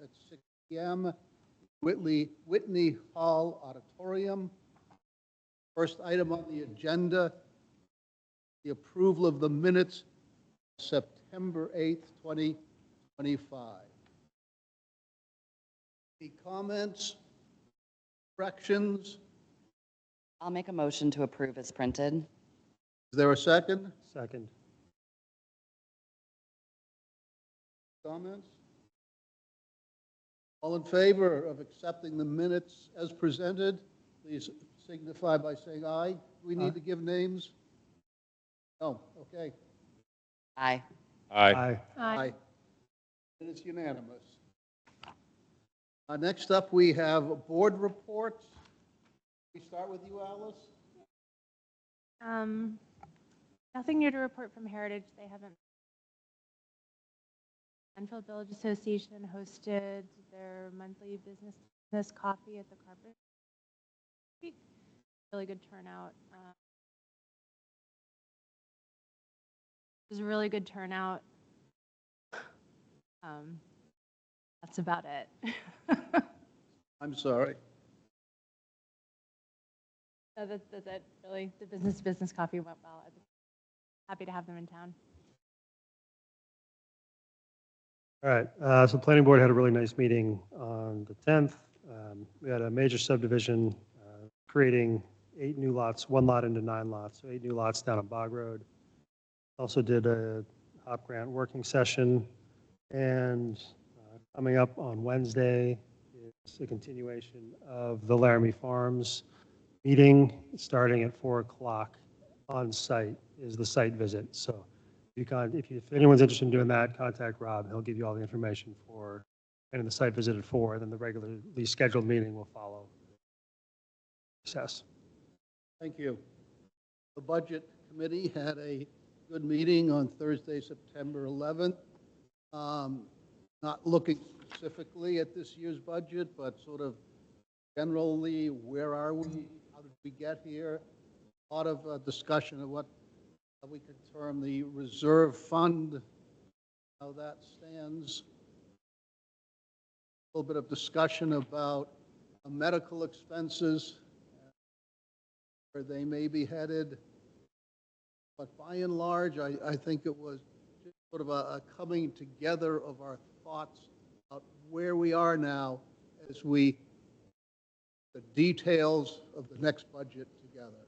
at 6 p.m. Whitney Hall Auditorium. First item on the agenda, the approval of the minutes, September 8th, 2025. Any comments, corrections? I'll make a motion to approve as printed. Is there a second? Second. Comments? All in favor of accepting the minutes as presented, please signify by saying aye. Do we need to give names? No, okay. Aye. Aye. Aye. And it's unanimous. Next up, we have board reports. We start with you, Alice. Nothing new to report from Heritage. They haven't. Enfield Village Association hosted their monthly business coffee at the Carpet. Really good turnout. It was a really good turnout. That's about it. I'm sorry. So that's it. Really, the business coffee went well. I'm happy to have them in town. All right, so planning board had a really nice meeting on the 10th. We had a major subdivision creating 8 new lots, 1 lot into 9 lots, so 8 new lots down on Bog Road. Also did a HOP grant working session, and coming up on Wednesday is a continuation of the Laramie Farms meeting, starting at 4 o'clock on site is the site visit. So if anyone's interested in doing that, contact Rob. He'll give you all the information for getting the site visit at 4, and then the regularly scheduled meeting will follow. Success. Thank you. The Budget Committee had a good meeting on Thursday, September 11th. Not looking specifically at this year's budget, but sort of generally, where are we? How did we get here? A lot of discussion of what we could term the reserve fund, how that stands. A little bit of discussion about medical expenses, where they may be headed. But by and large, I think it was just sort of a coming together of our thoughts about where we are now as the details of the next budget together.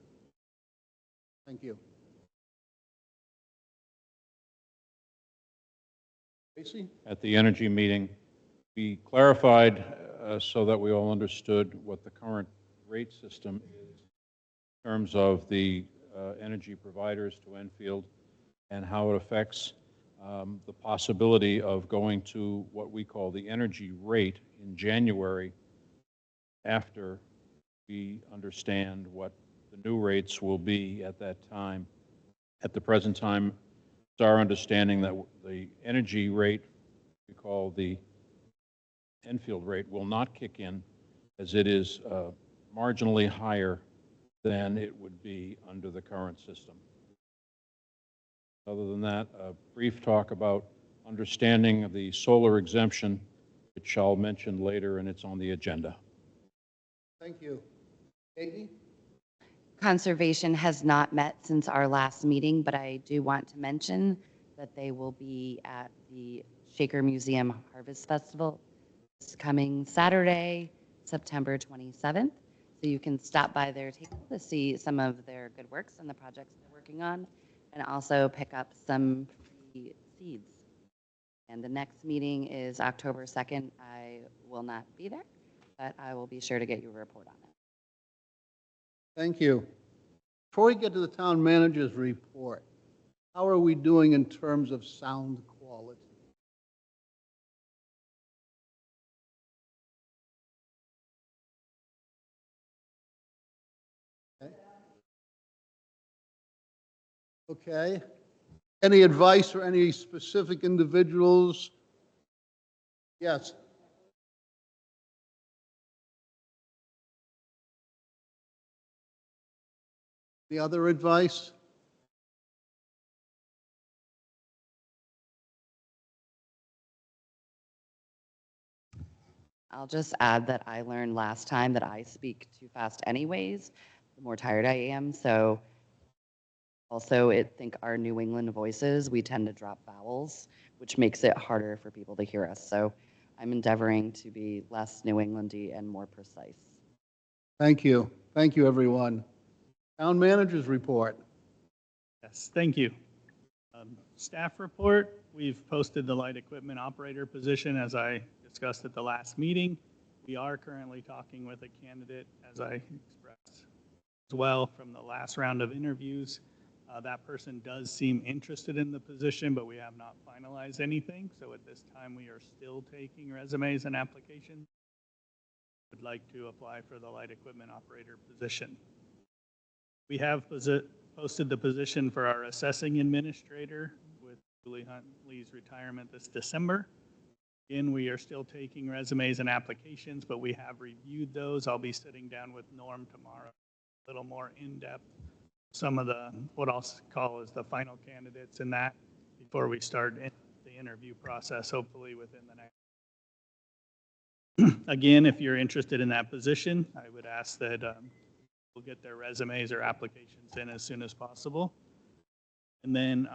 Thank you. Tracy? At the energy meeting, we clarified so that we all understood what the current rate system is in terms of the energy providers to Enfield and how it affects the possibility of going to what we call the energy rate in January after we understand what the new rates will be at that time. At the present time, it's our understanding that the energy rate, we call the Enfield rate, will not kick in, as it is marginally higher than it would be under the current system. Other than that, a brief talk about understanding of the solar exemption, which I'll mention later, and it's on the agenda. Thank you. Katie? Conservation has not met since our last meeting, but I do want to mention that they will be at the Shaker Museum Harvest Festival this coming Saturday, September 27th. So you can stop by their table to see some of their good works and the projects they're working on, and also pick up some free seeds. And the next meeting is October 2nd. I will not be there, but I will be sure to get you a report on it. Thank you. Before we get to the town manager's report, how are we doing in terms of sound quality? Okay. Any advice for any specific individuals? Yes. The other advice? I'll just add that I learned last time that I speak too fast anyways, the more tired I am. So also, I think our New England voices, we tend to drop vowels, which makes it harder for people to hear us. So I'm endeavoring to be less New Englandy and more precise. Thank you. Thank you, everyone. Town managers report. Yes, thank you. Staff report, we've posted the light equipment operator position as I discussed at the last meeting. We are currently talking with a candidate, as I expressed as well from the last round of interviews. That person does seem interested in the position, but we have not finalized anything. So at this time, we are still taking resumes and applications. Would like to apply for the light equipment operator position. We have posted the position for our assessing administrator with Julie Huntley's retirement this December. Again, we are still taking resumes and applications, but we have reviewed those. I'll be sitting down with Norm tomorrow, a little more in-depth, some of the, what I'll call is the final candidates in that before we start the interview process, hopefully within the next. Again, if you're interested in that position, I would ask that we'll get their resumes or applications in as soon as possible. And then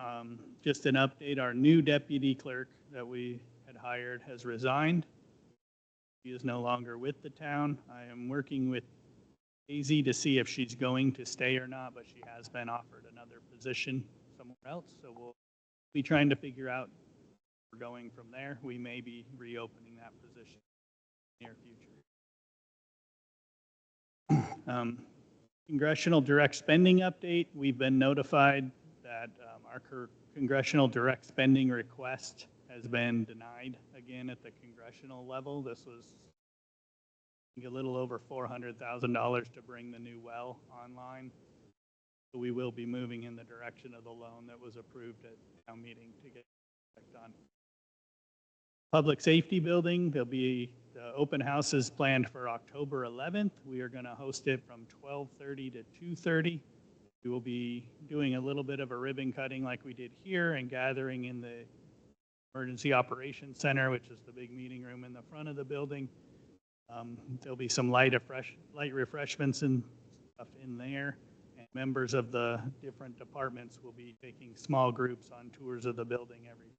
just an update, our new deputy clerk that we had hired has resigned. She is no longer with the town. I am working with Daisy to see if she's going to stay or not, but she has been offered another position somewhere else. So we'll be trying to figure out where we're going from there. We may be reopening that position in the near future. Congressional direct spending update. We've been notified that our congressional direct spending request has been denied again at the congressional level. This was a little over $400,000 to bring the new well online. So we will be moving in the direction of the loan that was approved at town meeting to get that done. Public safety building, there'll be the open house is planned for October 11th. We are going to host it from 12:30 to 2:30. We will be doing a little bit of a ribbon cutting like we did here and gathering in the Emergency Operations Center, which is the big meeting room in the front of the building. There'll be some light refreshments and stuff in there. And members of the different departments will be taking small groups on tours of the building every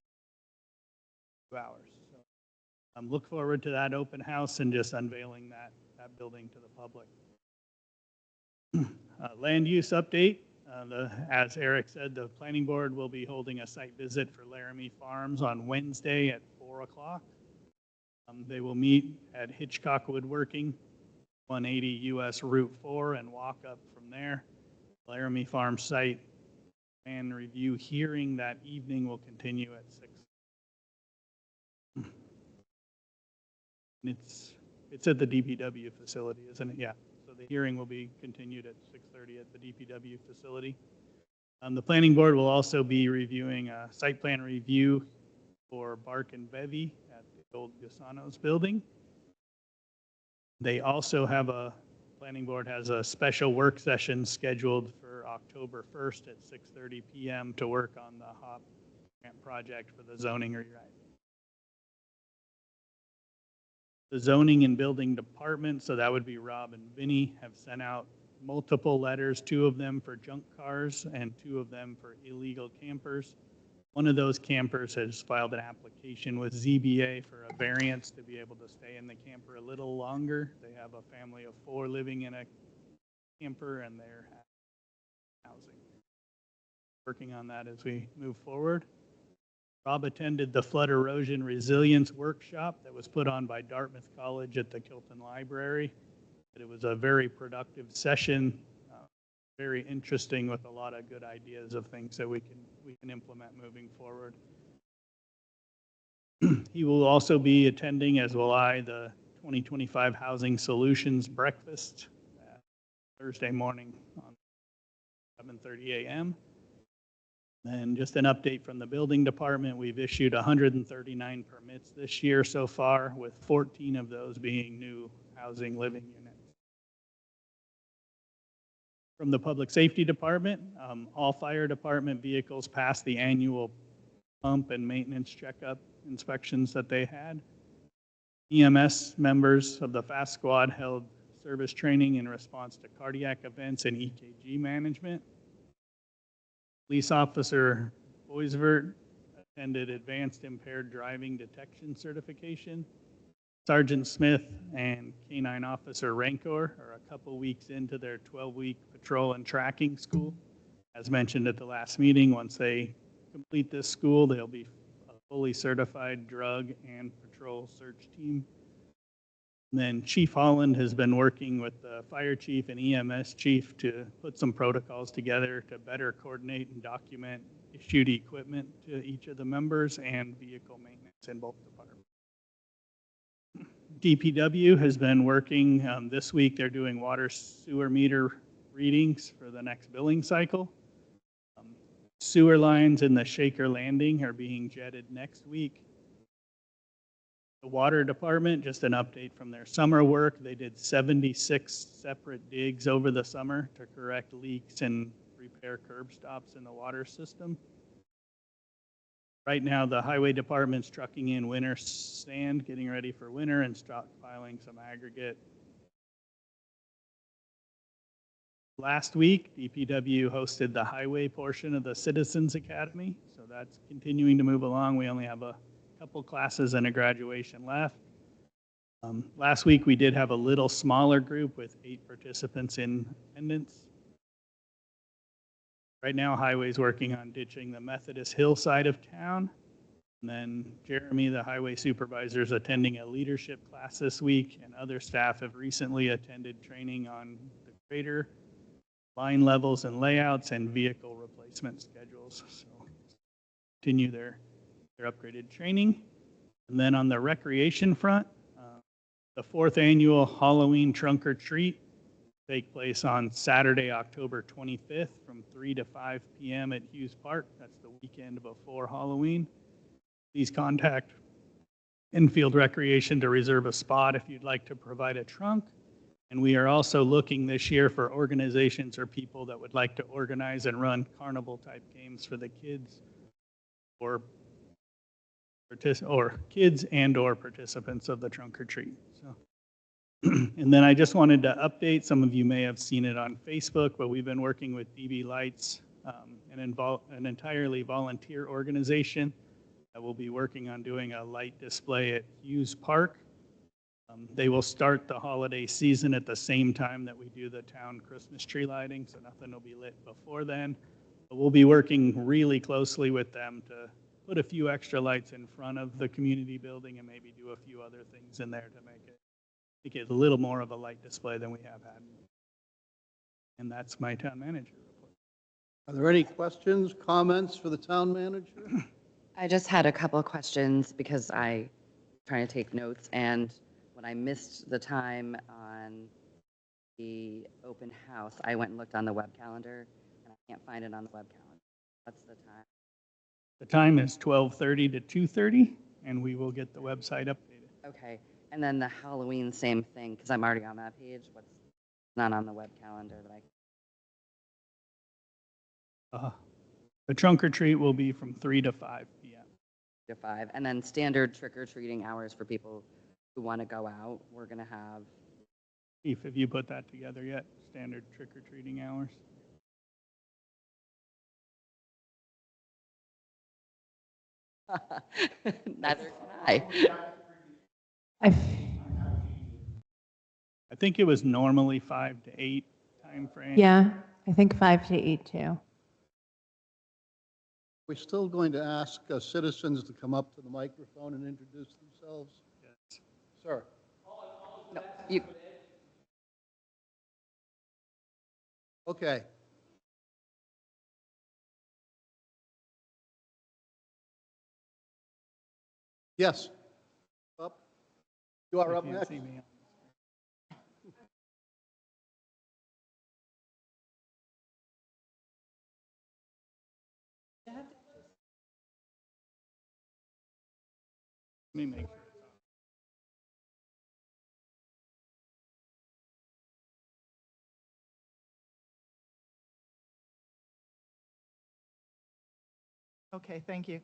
2 hours. So look forward to that open house and just unveiling that building to the public. Land use update. As Eric said, the planning board will be holding a site visit for Laramie Farms on Wednesday at 4 o'clock. They will meet at Hitchcock Woodworking, 180 US Route 4, and walk up from there. Laramie Farm site and review hearing that evening will continue at 6. It's at the DPW facility, isn't it? Yeah. So the hearing will be continued at 6:30 at the DPW facility. The planning board will also be reviewing a site plan review for Bark and Bevy at the old Gassano's building. They also have planning board has a special work session scheduled for October 1st at 6:30 p.m. to work on the HOP grant project for the zoning rewrite. The zoning and building department, so that would be Rob and Vinny, have sent out multiple letters, 2 of them for junk cars and 2 of them for illegal campers. One of those campers has filed an application with ZBA for a variance to be able to stay in the camper a little longer. They have a family of 4 living in a camper and they're housing. Working on that as we move forward. Rob attended the flood erosion resilience workshop that was put on by Dartmouth College at the Kilton Library. It was a very productive session, very interesting with a lot of good ideas of things that we can implement moving forward. He will also be attending, as will I, the 2025 Housing Solutions Breakfast Thursday morning on 7:30 a.m. And just an update from the building department, we've issued 139 permits this year so far, with 14 of those being new housing living units. From the public safety department, all fire department vehicles passed the annual pump and maintenance checkup inspections that they had. EMS members of the FAST Squad held service training in response to cardiac events and EKG management. Police Officer Boisvert attended Advanced Impaired Driving Detection Certification. Sergeant Smith and Canine Officer Rancor are a couple weeks into their 12-week patrol and tracking school. As mentioned at the last meeting, once they complete this school, they'll be a fully certified drug and patrol search team. And then Chief Holland has been working with the fire chief and EMS chief to put some protocols together to better coordinate and document issued equipment to each of the members and vehicle maintenance in both departments. DPW has been working, this week they're doing water sewer meter readings for the next billing cycle. Sewer lines in the Shaker Landing are being jetted next week. The water department, just an update from their summer work, they did 76 separate digs over the summer to correct leaks and repair curb stops in the water system. Right now, the highway department's trucking in winter sand, getting ready for winter, and stockpiling some aggregate. Last week, DPW hosted the highway portion of the Citizens Academy, so that's continuing to move along. We only have a couple classes and a graduation left. Last week, we did have a little smaller group with 8 participants in attendance. Right now, Highway's working on ditching the Methodist Hill side of town. And then Jeremy, the highway supervisor, is attending a leadership class this week, and other staff have recently attended training on the grader, line levels and layouts, and vehicle replacement schedules. So continue their upgraded training. And then on the recreation front, the 4th annual Halloween Trunk or Treat take place on Saturday, October 25th from 3 to 5 p.m. at Hughes Park. That's the weekend before Halloween. Please contact Enfield Recreation to reserve a spot if you'd like to provide a trunk. And we are also looking this year for organizations or people that would like to organize and run carnival-type games for the kids or kids and or participants of the trunk or treat. So. And then I just wanted to update, some of you may have seen it on Facebook, but we've been working with DB Lights, an entirely volunteer organization that will be working on doing a light display at Hughes Park. They will start the holiday season at the same time that we do the town Christmas tree lighting, so nothing will be lit before then. But we'll be working really closely with them to put a few extra lights in front of the community building and maybe do a few other things in there to make it a little more of a light display than we have had. And that's my town manager report. Are there any questions, comments for the town manager? I just had a couple of questions because I'm trying to take notes, and when I missed the time on the open house, I went and looked on the web calendar, and I can't find it on the web calendar. What's the time? The time is 12:30 to 2:30, and we will get the website updated. Okay, and then the Halloween, same thing, because I'm already on that page. What's not on the web calendar that I The trunk or treat will be from 3 to 5 p.m. to 5, and then standard trick-or-treating hours for people who want to go out. We're going to have Chief, have you put that together yet? Standard trick-or-treating hours? neither can I I think it was normally 5 to 8 time frame. Yeah, I think 5 to 8 too. We're still going to ask citizens to come up to the microphone and introduce themselves. Yes. Sir. No, you, Okay. Yes. Up. You are You up can't next. see me. Let me make sure. Okay, thank you.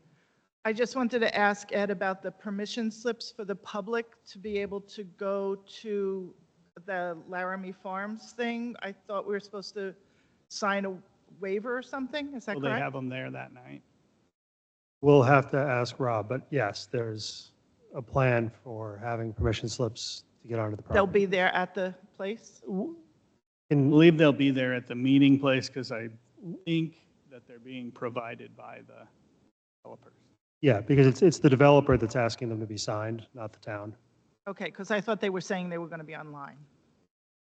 I just wanted to ask Ed about the permission slips for the public to be able to go to the Laramie Farms thing. I thought we were supposed to sign a waiver or something. Is that Will they correct? have them there that night? We'll have to ask Rob, but yes, there's a plan for having permission slips to get onto the They'll property. be there at the place? I In- believe they'll be there at the meeting place because I think that they're being provided by the developers. Yeah, because it's the developer that's asking them to be signed, not the town. Okay, because I thought they were saying they were going to be online.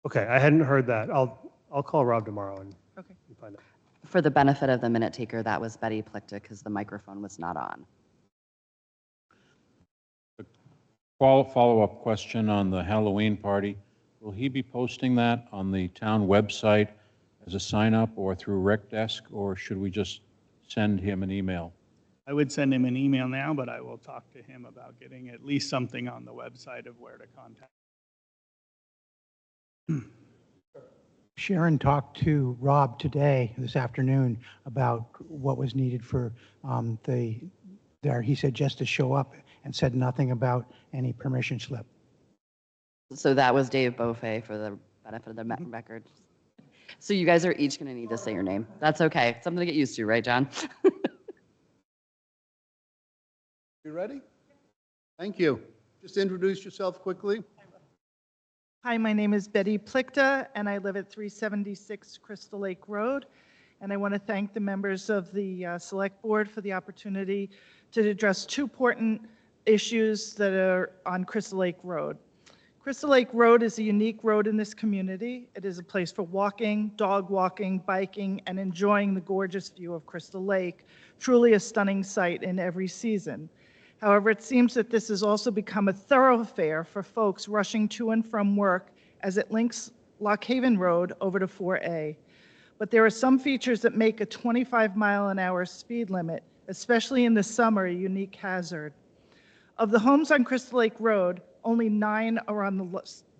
Okay, I hadn't heard that. I'll call Rob tomorrow and Okay. find out. For the benefit of the minute taker, that was Betty Plickta because the microphone was not on. Follow-up question on the Halloween party. Will he be posting that on the town website as a sign-up or through Rec Desk, or should we just send him an email? I would send him an email now, but I will talk to him about getting at least something on the website of where to contact. Sharon talked to Rob today, this afternoon, about what was needed for he said just to show up and said nothing about any permission slip. So that was Dave Beaufay for the benefit of the record. So you guys are each going to need to say your name. That's okay. Something to get used to, right, John? You ready? Thank you. Just introduce yourself quickly. Hi, my name is Betty Plickta, and I live at 376 Crystal Lake Road. And I want to thank the members of the Select Board for the opportunity to address two important issues that are on Crystal Lake Road. Crystal Lake Road is a unique road in this community. It is a place for walking, dog walking, biking, and enjoying the gorgeous view of Crystal Lake, truly a stunning sight in every season. However, it seems that this has also become a thoroughfare for folks rushing to and from work as it links Lock Haven Road over to 4A. But there are some features that make a 25-mile-an-hour speed limit, especially in the summer, a unique hazard. Of the homes on Crystal Lake Road, only 9 are on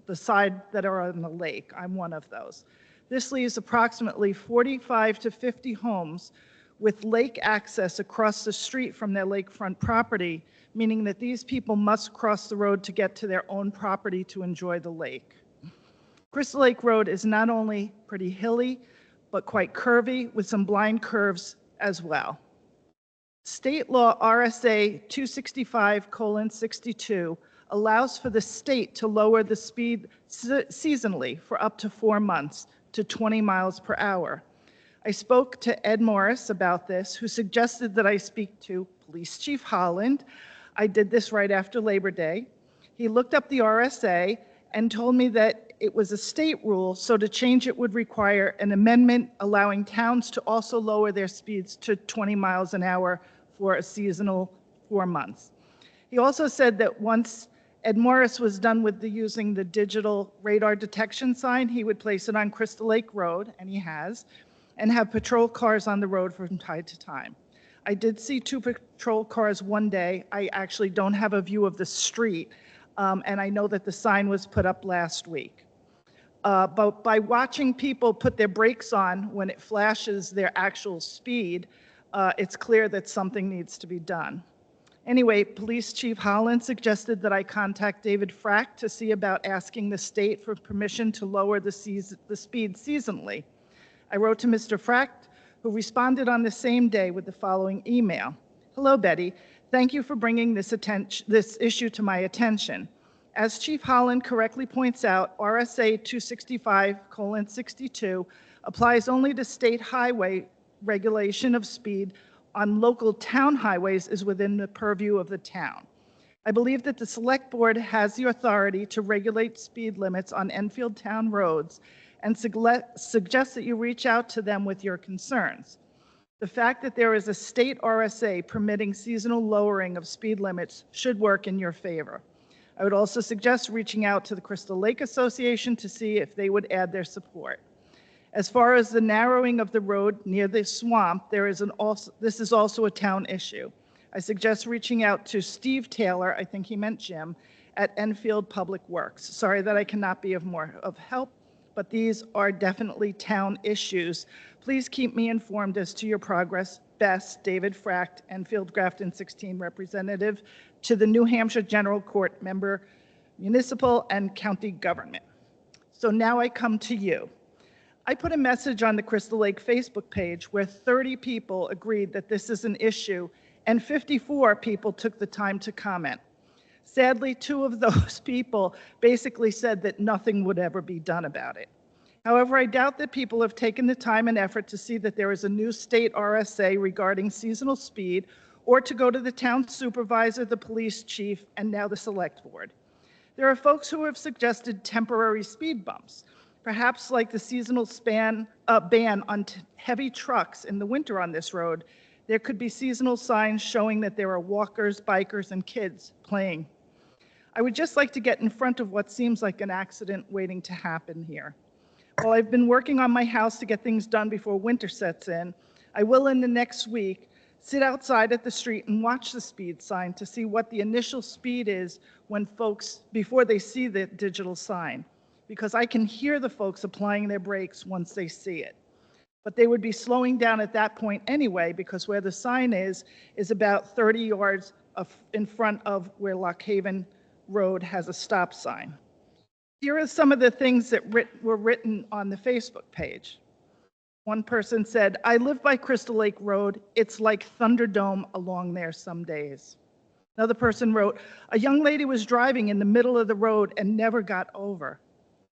the side that are on the lake. I'm one of those. This leaves approximately 45 to 50 homes with lake access across the street from their lakefront property, meaning that these people must cross the road to get to their own property to enjoy the lake. Crystal Lake Road is not only pretty hilly, but quite curvy with some blind curves as well. State law RSA 265:62 allows for the state to lower the speed seasonally for up to 4 months to 20 miles per hour. I spoke to Ed Morris about this, who suggested that I speak to Police Chief Holland. I did this right after Labor Day. He looked up the RSA and told me that it was a state rule, so to change it would require an amendment allowing towns to also lower their speeds to 20 miles an hour for a seasonal 4 months. He also said that once Ed Morris was done with using the digital radar detection sign, he would place it on Crystal Lake Road, and he has, and have patrol cars on the road from time to time. I did see 2 patrol cars one day. I actually don't have a view of the street, and I know that the sign was put up last week. But by watching people put their brakes on when it flashes their actual speed, it's clear that something needs to be done. Anyway, Police Chief Holland suggested that I contact David Frack to see about asking the state for permission to lower the speed seasonally. I wrote to Mr. Frack, who responded on the same day with the following email. Hello, Betty. Thank you for bringing this issue to my attention. As Chief Holland correctly points out, RSA 265:62 applies only to state highway regulation of speed on local town highways is within the purview of the town. I believe that the Select Board has the authority to regulate speed limits on Enfield Town roads and suggest that you reach out to them with your concerns. The fact that there is a state RSA permitting seasonal lowering of speed limits should work in your favor. I would also suggest reaching out to the Crystal Lake Association to see if they would add their support. As far as the narrowing of the road near the swamp, this is also a town issue. I suggest reaching out to Steve Taylor, I think he meant Jim, at Enfield Public Works. Sorry that I cannot be of more help, but these are definitely town issues. Please keep me informed as to your progress. Best, David Fract, Enfield Grafton 16 representative to the New Hampshire General Court member, municipal and county government. So now I come to you. I put a message on the Crystal Lake Facebook page where 30 people agreed that this is an issue and 54 people took the time to comment. Sadly, 2 of those people basically said that nothing would ever be done about it. However, I doubt that people have taken the time and effort to see that there is a new state RSA regarding seasonal speed, or to go to the town supervisor, the police chief, and now the select board. There are folks who have suggested temporary speed bumps, perhaps like the seasonal ban on heavy trucks in the winter on this road. There could be seasonal signs showing that there are walkers, bikers, and kids playing. I would just like to get in front of what seems like an accident waiting to happen here. While I've been working on my house to get things done before winter sets in, I will in the next week sit outside at the street and watch the speed sign to see what the initial speed is when folks, before they see the digital sign, because I can hear the folks applying their brakes once they see it. But they would be slowing down at that point anyway, because where the sign is about 30 yards in front of where Lock Haven Road has a stop sign. Here are some of the things that were written on the Facebook page. One person said, I live by Crystal Lake Road. It's like Thunderdome along there some days. Another person wrote, a young lady was driving in the middle of the road and never got over.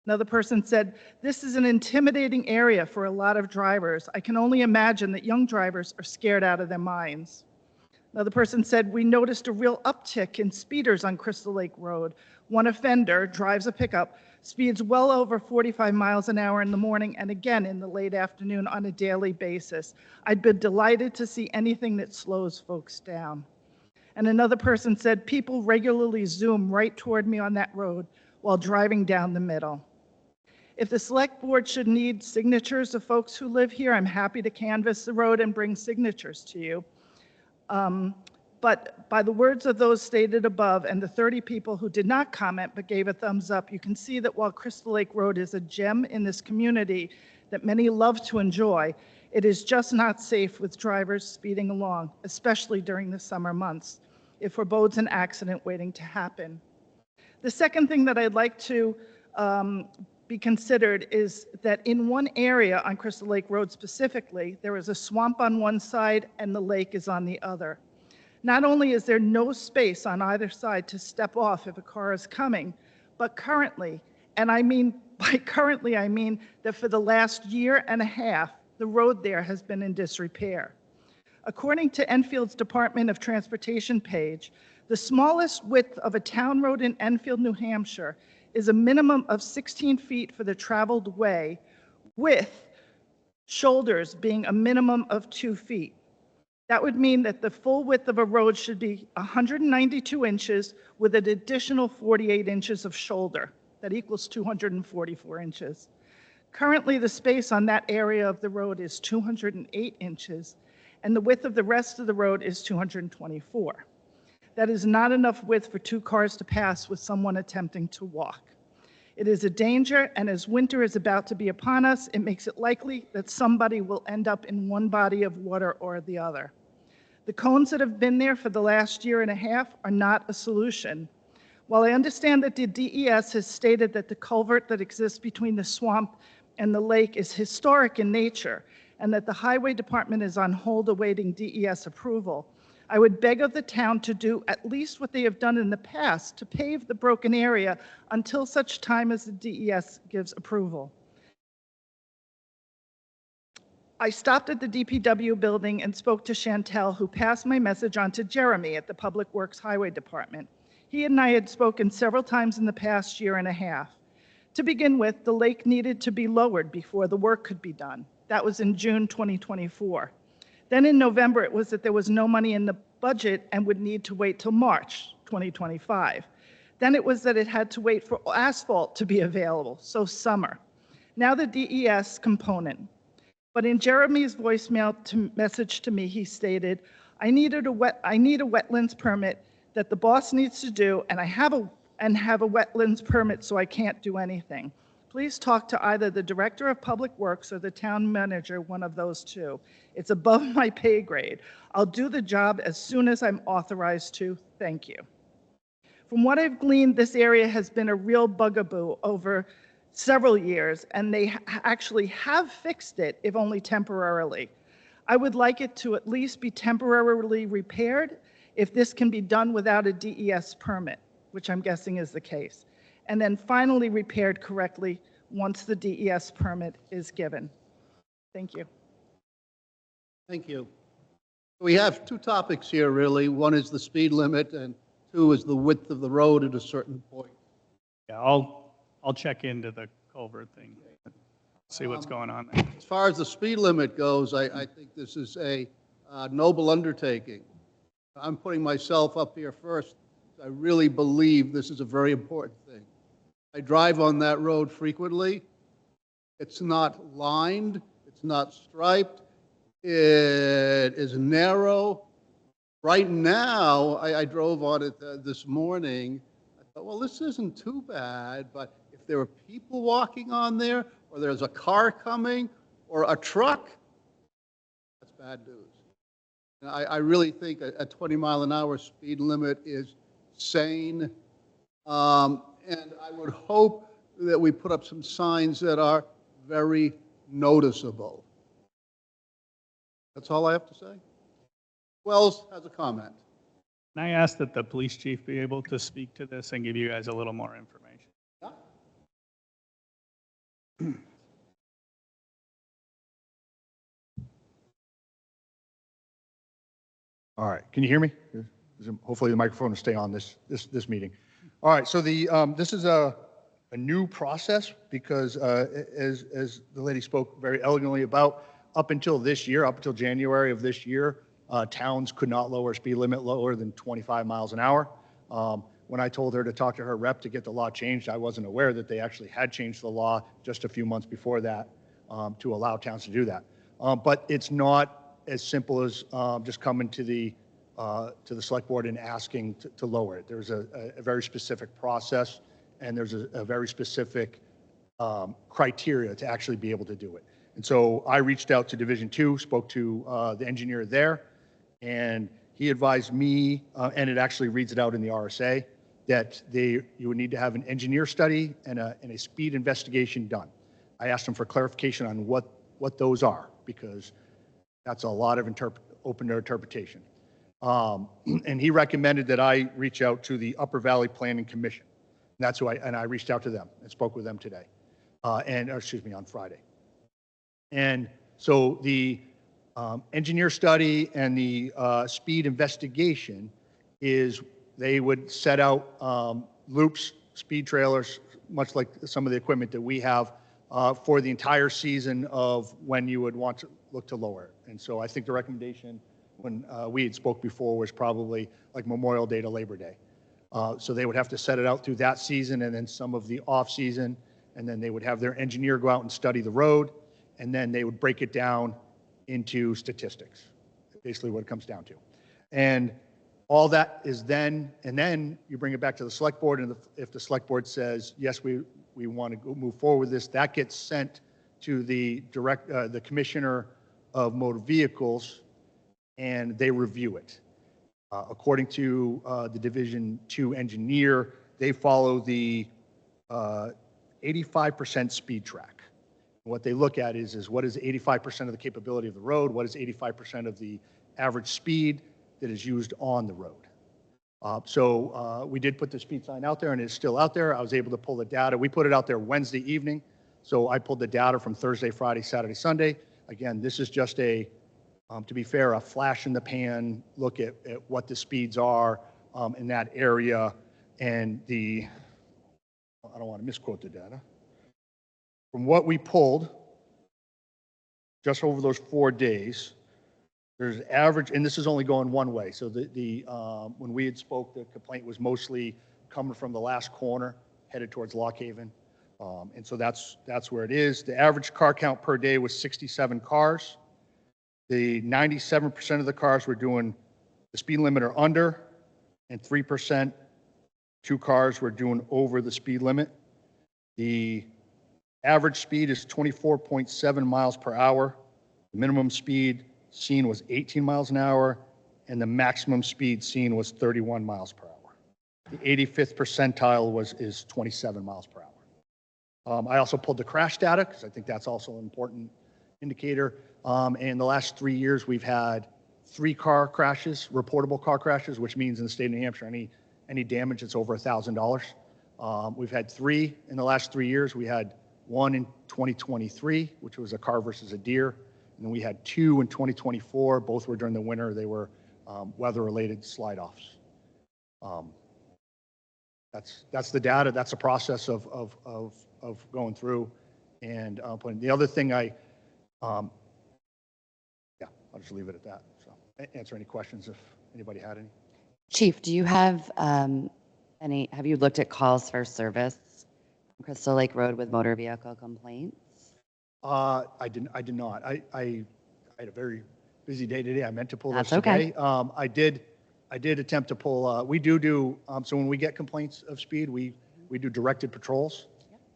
Another person said, this is an intimidating area for a lot of drivers. I can only imagine that young drivers are scared out of their minds. Another person said, we noticed a real uptick in speeders on Crystal Lake Road. One offender drives a pickup, speeds well over 45 miles an hour in the morning and again in the late afternoon on a daily basis. I'd be delighted to see anything that slows folks down. And another person said, people regularly zoom right toward me on that road while driving down the middle. If the select board should need signatures of folks who live here, I'm happy to canvass the road and bring signatures to you. But by the words of those stated above and the 30 people who did not comment but gave a thumbs up, you can see that while Crystal Lake Road is a gem in this community that many love to enjoy, it is just not safe with drivers speeding along, especially during the summer months. It forebodes an accident waiting to happen. The second thing that I'd like to be considered is that in one area on Crystal Lake Road specifically, there is a swamp on one side and the lake is on the other. Not only is there no space on either side to step off if a car is coming, but currently, and I mean by currently, I mean that for the last year and a half, the road there has been in disrepair. According to Enfield's Department of Transportation page, the smallest width of a town road in Enfield, New Hampshire is a minimum of 16 feet for the traveled way, with shoulders being a minimum of 2 feet. That would mean that the full width of a road should be 192 inches with an additional 48 inches of shoulder. That equals 244 inches. Currently, the space on that area of the road is 208 inches, and the width of the rest of the road is 224. That is not enough width for 2 cars to pass with someone attempting to walk. It is a danger, and as winter is about to be upon us, it makes it likely that somebody will end up in one body of water or the other. The cones that have been there for the last year and a half are not a solution. While I understand that the DES has stated that the culvert that exists between the swamp and the lake is historic in nature, and that the Highway Department is on hold awaiting DES approval, I would beg of the town to do at least what they have done in the past to pave the broken area until such time as the DES gives approval. I stopped at the DPW building and spoke to Chantel, who passed my message on to Jeremy at the Public Works Highway Department. He and I had spoken several times in the past year and a half. To begin with, the lake needed to be lowered before the work could be done. That was in June 2024. Then in November, it was that there was no money in the budget and would need to wait till March 2025. Then it was that it had to wait for asphalt to be available, so summer. Now the DES component. But in Jeremy's voicemail message to me, he stated, I need a wetlands permit that the boss needs to do, and I have a wetlands permit, so I can't do anything. Please talk to either the Director of Public Works or the Town Manager, one of those two. It's above my pay grade. I'll do the job as soon as I'm authorized to. Thank you. From what I've gleaned, this area has been a real bugaboo over several years, and they actually have fixed it, if only temporarily. I would like it to at least be temporarily repaired if this can be done without a DES permit, which I'm guessing is the case, and then finally repaired correctly once the DES permit is given. Thank you. Thank you. We have two topics here, really. One is the speed limit, and two is the width of the road at a certain point. Yeah, I'll check into the culvert thing, see what's going on there. As far as the speed limit goes, I think this is a noble undertaking. I'm putting myself up here first. I really believe this is a very important thing. I drive on that road frequently. It's not lined. It's not striped. It is narrow. Right now, I drove on it this morning. I thought, well, this isn't too bad, but if there are people walking on there, or there's a car coming, or a truck, that's bad news. And I really think a 20-mile-an-hour speed limit is sane. And I would hope that we put up some signs that are very noticeable. That's all I have to say. Wells has a comment. Can I ask that the police chief be able to speak to this and give you guys a little more information? Yeah. All right, can you hear me? Hopefully the microphone will stay on this meeting. All right, so this is a new process because as the lady spoke very elegantly about, up until this year, up until January of this year, towns could not lower speed limit lower than 25 miles an hour. When I told her to talk to her rep to get the law changed, I wasn't aware that they actually had changed the law just a few months before that to allow towns to do that. But it's not as simple as just coming to the select board and asking to lower it. There's a very specific process, and there's a very specific criteria to actually be able to do it. And so I reached out to Division 2, spoke to the engineer there, and he advised me, and it actually reads it out in the RSA, that you would need to have an engineer study and a speed investigation done. I asked him for clarification on what those are, because that's a lot of open to interpretation. And he recommended that I reach out to the Upper Valley Planning Commission. And that's who I reached out to them and spoke with them today, on Friday. And so the engineer study and the speed investigation is they would set out loops, speed trailers, much like some of the equipment that we have for the entire season of when you would want to look to lower it. And so I think the recommendation when we had spoke before was probably like Memorial Day to Labor Day. So they would have to set it out through that season and then some of the off season, and then they would have their engineer go out and study the road, and then they would break it down into statistics, basically what it comes down to. And all that is then you bring it back to the select board, and if the select board says, yes, we want to go move forward with this, that gets sent to the commissioner of motor vehicles, and they review it. According to the Division 2 engineer, they follow the 85% speed track. What they look at is what is 85% of the capability of the road, what is 85% of the average speed that is used on the road. So we did put the speed sign out there, and it's still out there. I was able to pull the data. We put it out there Wednesday evening, so I pulled the data from Thursday, Friday, Saturday, Sunday. Again, this is just to be fair, a flash in the pan look at what the speeds are in that area, and I don't want to misquote the data. From what we pulled, just over those 4 days, there's average, and this is only going one way. So when we had spoke, the complaint was mostly coming from the last corner, headed towards Lock Haven. And so that's where it is. The average car count per day was 67 cars. The 97% of the cars were doing the speed limit or under, and 3%, 2 cars were doing over the speed limit. The Average speed is 24.7 miles per hour. The minimum speed seen was 18 miles an hour, and the maximum speed seen was 31 miles per hour. The 85th percentile is 27 miles per hour. I also pulled the crash data because I think that's also an important indicator. In the last 3 years, we've had 3 car crashes, reportable car crashes, which means in the state of New Hampshire, any damage that's over $1,000. We've had 3 in the last 3 years. We had 1 in 2023, which was a car versus a deer. And then we had 2 in 2024. Both were during the winter. They were weather-related slide-offs. That's the data. That's the process of going through and putting. The other thing yeah, I'll just leave it at that. So answer any questions if anybody had any. Chief, do you have have you looked at calls for service on Crystal Lake Road with motor vehicle complaints? I did not. I had a very busy day today. I meant to pull those That's okay. today. I did attempt to pull, we do, so when we get complaints of speed, we do directed patrols,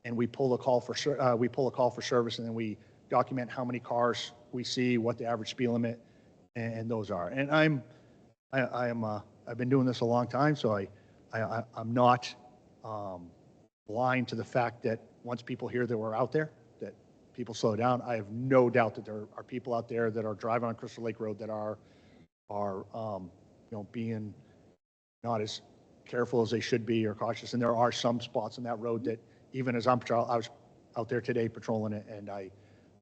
and we pull a call for service, and then we document how many cars we see, what the average speed limit, and those are. And I've been doing this a long time, so I'm not blind to the fact that once people hear that we're out there, that people slow down. I have no doubt that there are people out there that are driving on Crystal Lake Road that are being not as careful as they should be or cautious. And there are some spots on that road that even as I was out there today patrolling it, and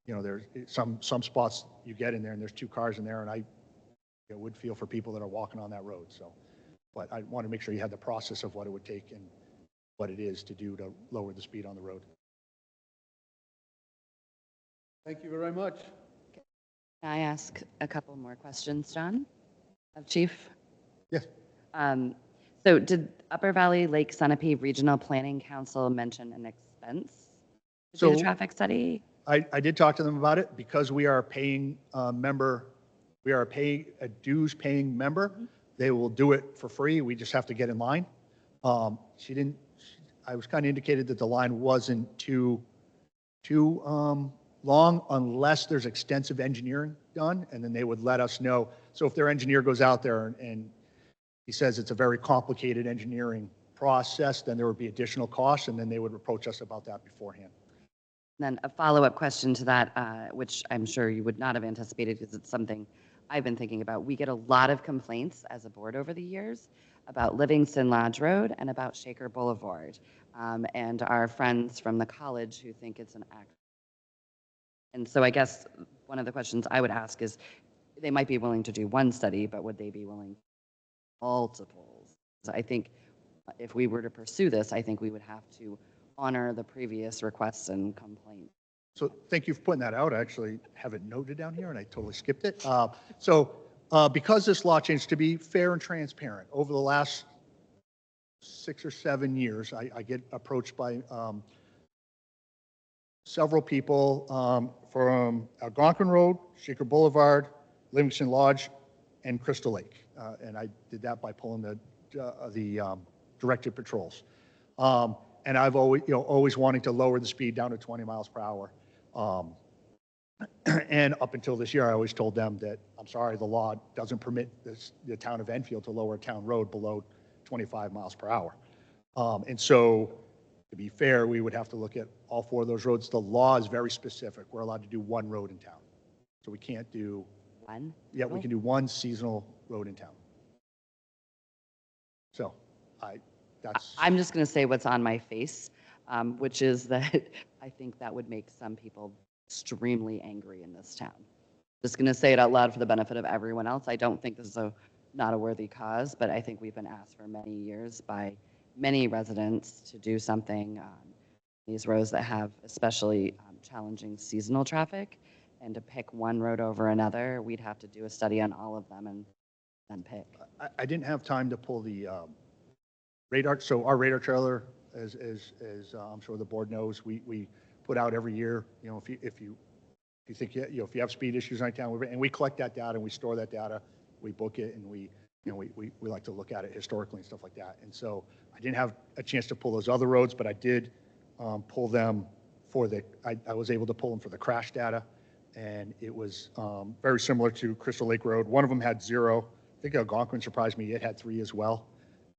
there's some spots you get in there and there's 2 cars in there, and I would feel for people that are walking on that road. So, but I want to make sure you had the process of what it would take and what it is to do to lower the speed on the road. Thank you very much. Can I ask a couple more questions, John, of Chief? Yes. So did Upper Valley Lake Sunapee Regional Planning Council mention an expense to do the traffic study? I did talk to them about it because we are paying a dues paying member. They will do it for free. We just have to get in line. I was kind of indicated that the line wasn't too long unless there's extensive engineering done, and then they would let us know. So if their engineer goes out there and he says it's a very complicated engineering process, then there would be additional costs, and then they would approach us about that beforehand. Then a follow-up question to that, which I'm sure you would not have anticipated because it's something I've been thinking about. We get a lot of complaints as a board over the years about Livingston Lodge Road and about Shaker Boulevard, and our friends from the college who think it's an act. And so I guess one of the questions I would ask is, they might be willing to do one study, but would they be willing to do multiples? So I think if we were to pursue this, I think we would have to honor the previous requests and complaints. So thank you for putting that out. I actually have it noted down here, and I totally skipped it. Because this law changed, to be fair and transparent, over the last 6 or 7 years, I get approached by several people from Algonquin Road, Shaker Boulevard, Livingston Lodge, and Crystal Lake. And I did that by pulling the directed patrols. And I've always wanting to lower the speed down to 20 miles per hour. And up until this year, I always told them that, I'm sorry, the law doesn't permit the town of Enfield to lower a town road below 25 miles per hour. And so, to be fair, we would have to look at all 4 of those roads. The law is very specific. We're allowed to do 1 road in town. So we can't do... One? Yeah, we can do 1 seasonal road in town. So, I'm just going to say what's on my face, which is that I think that would make some people extremely angry in this town. Just going to say it out loud for the benefit of everyone else. I don't think this is not a worthy cause, but I think we've been asked for many years by many residents to do something on these roads that have especially challenging seasonal traffic, and to pick one road over another, we'd have to do a study on all of them and then pick. I didn't have time to pull the radar. So our radar trailer, as I'm sure the board knows, we put out every year. If you think if you have speed issues in town, and we collect that data and we store that data, we book it, and we like to look at it historically and stuff like that. And so I didn't have a chance to pull those other roads, but I did pull them I was able to pull them for the crash data, and it was very similar to Crystal Lake Road. One of them had 0. I think Algonquin surprised me, it had 3 as well,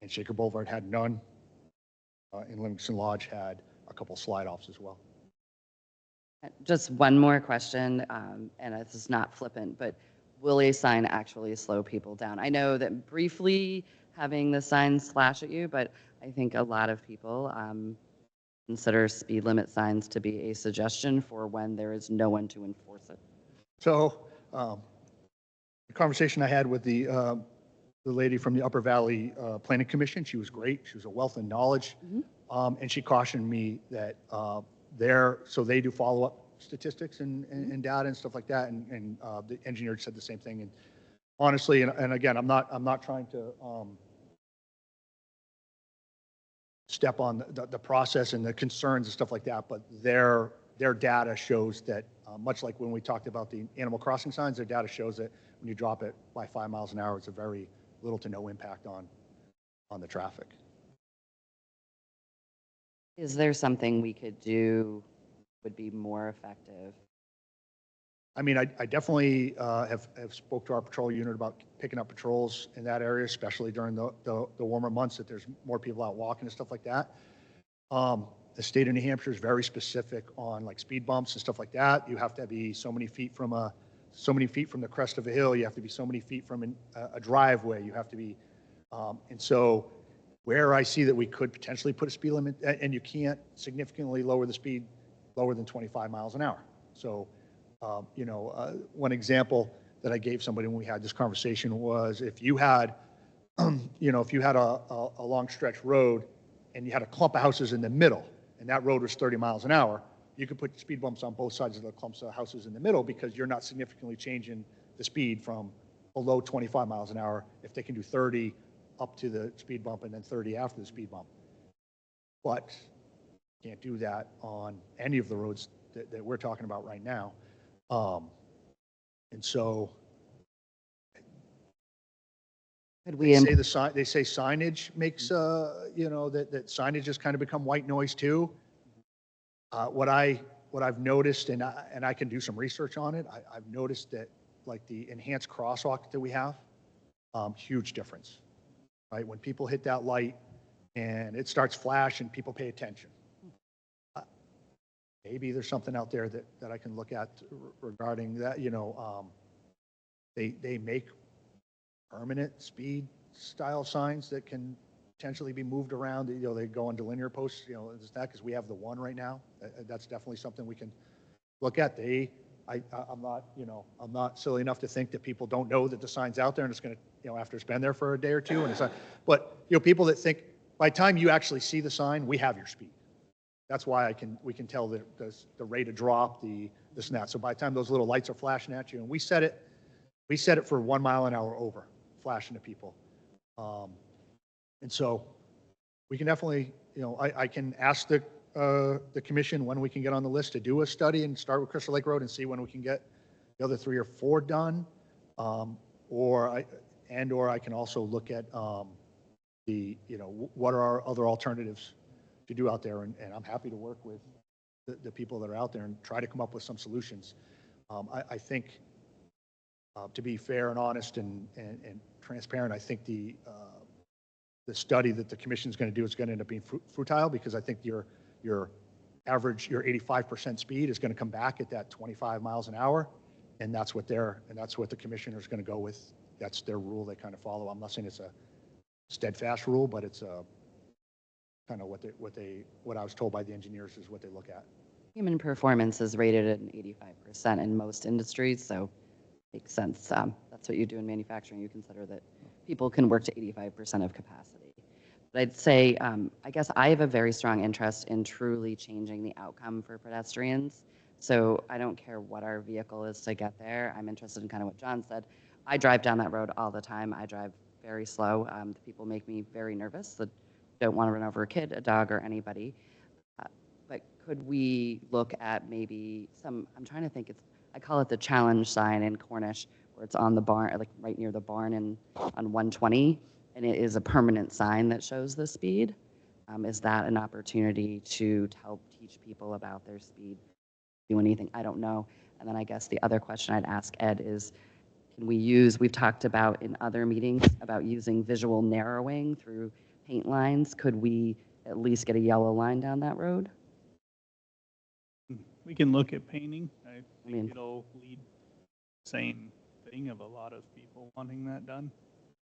and Shaker Boulevard had none. And Livingston Lodge had a couple slide-offs as well. Just one more question, and this is not flippant, but will a sign actually slow people down? I know that briefly having the signs flash at you, but I think a lot of people consider speed limit signs to be a suggestion for when there is no one to enforce it. So the conversation I had with the lady from the Upper Valley Planning Commission, she was great. She was a wealth of knowledge. And she cautioned me that so they do follow-up statistics and data and stuff like that. And the engineer said the same thing. And honestly, and again, I'm not trying to step on the process and the concerns and stuff like that, but their data shows that, much like when we talked about the Animal Crossing signs, their data shows that when you drop it by 5 miles an hour, it's a very little to no impact on the traffic. Is there something we could do would be more effective? I mean, I definitely have spoke to our patrol unit about picking up patrols in that area, especially during the warmer months, that there's more people out walking and stuff like that. The state of New Hampshire is very specific on like speed bumps and stuff like that. You have to be so many feet from the crest of a hill. You have to be so many feet from a driveway. You have to be, and so where I see that we could potentially put a speed limit, and you can't significantly lower the speed lower than 25 miles an hour. So, one example that I gave somebody when we had this conversation was if you had, if you had a long stretch road and you had a clump of houses in the middle and that road was 30 miles an hour, you could put speed bumps on both sides of the clumps of houses in the middle because you're not significantly changing the speed from below 25 miles an hour if they can do 30 up to the speed bump and then 30 after the speed bump. But can't do that on any of the roads that we're talking about right now. And so they say signage makes, that signage has kind of become white noise too. What I've noticed, and I can do some research on it, I've noticed that like the enhanced crosswalk that we have, huge difference, right? When people hit that light and it starts flashing, people pay attention. Maybe there's something out there that I can look at regarding that. They make permanent speed style signs that can potentially be moved around. They go onto linear posts. Is that because we have the one right now? That's definitely something we can look at. I'm not silly enough to think that people don't know that the sign's out there and it's going to, after it's been there for a day or two, and it's not. But people that think by the time you actually see the sign, we have your speed. That's why we can tell the rate of drop, this and that. So by the time those little lights are flashing at you, and we set it for 1 mile an hour over, flashing to people. And so we can definitely, I can ask the commission when we can get on the list to do a study and start with Crystal Lake Road and see when we can get the other 3 or 4 done. Or I can also look at what are our other alternatives to do out there, and I'm happy to work with the people that are out there and try to come up with some solutions. I think, to be fair and honest and transparent, I think the study that the commission is going to do is going to end up being futile, because I think your average, your 85% speed is going to come back at that 25 miles an hour, and that's what the commissioner is going to go with. That's their rule they kind of follow. I'm not saying it's a steadfast rule, but it's a kind of what I was told by the engineers is what they look at. Human performance is rated at an 85% in most industries, so makes sense. That's what you do in manufacturing. You consider that people can work to 85% of capacity. But I'd say, I guess I have a very strong interest in truly changing the outcome for pedestrians. So I don't care what our vehicle is to get there. I'm interested in kind of what John said. I drive down that road all the time. I drive very slow. The people make me very nervous that don't want to run over a kid, a dog, or anybody. But could we look at maybe I'm trying to think, I call it the challenge sign in Cornish, where it's on the barn, like right near the barn on 120, and it is a permanent sign that shows the speed. Is that an opportunity to help teach people about their speed? Do anything? I don't know. And then I guess the other question I'd ask Ed is, can we use, we've talked about in other meetings about using visual narrowing through paint lines. Could we at least get a yellow line down that road? We can look at painting. I mean- think it'll lead same thing of a lot of people wanting that done.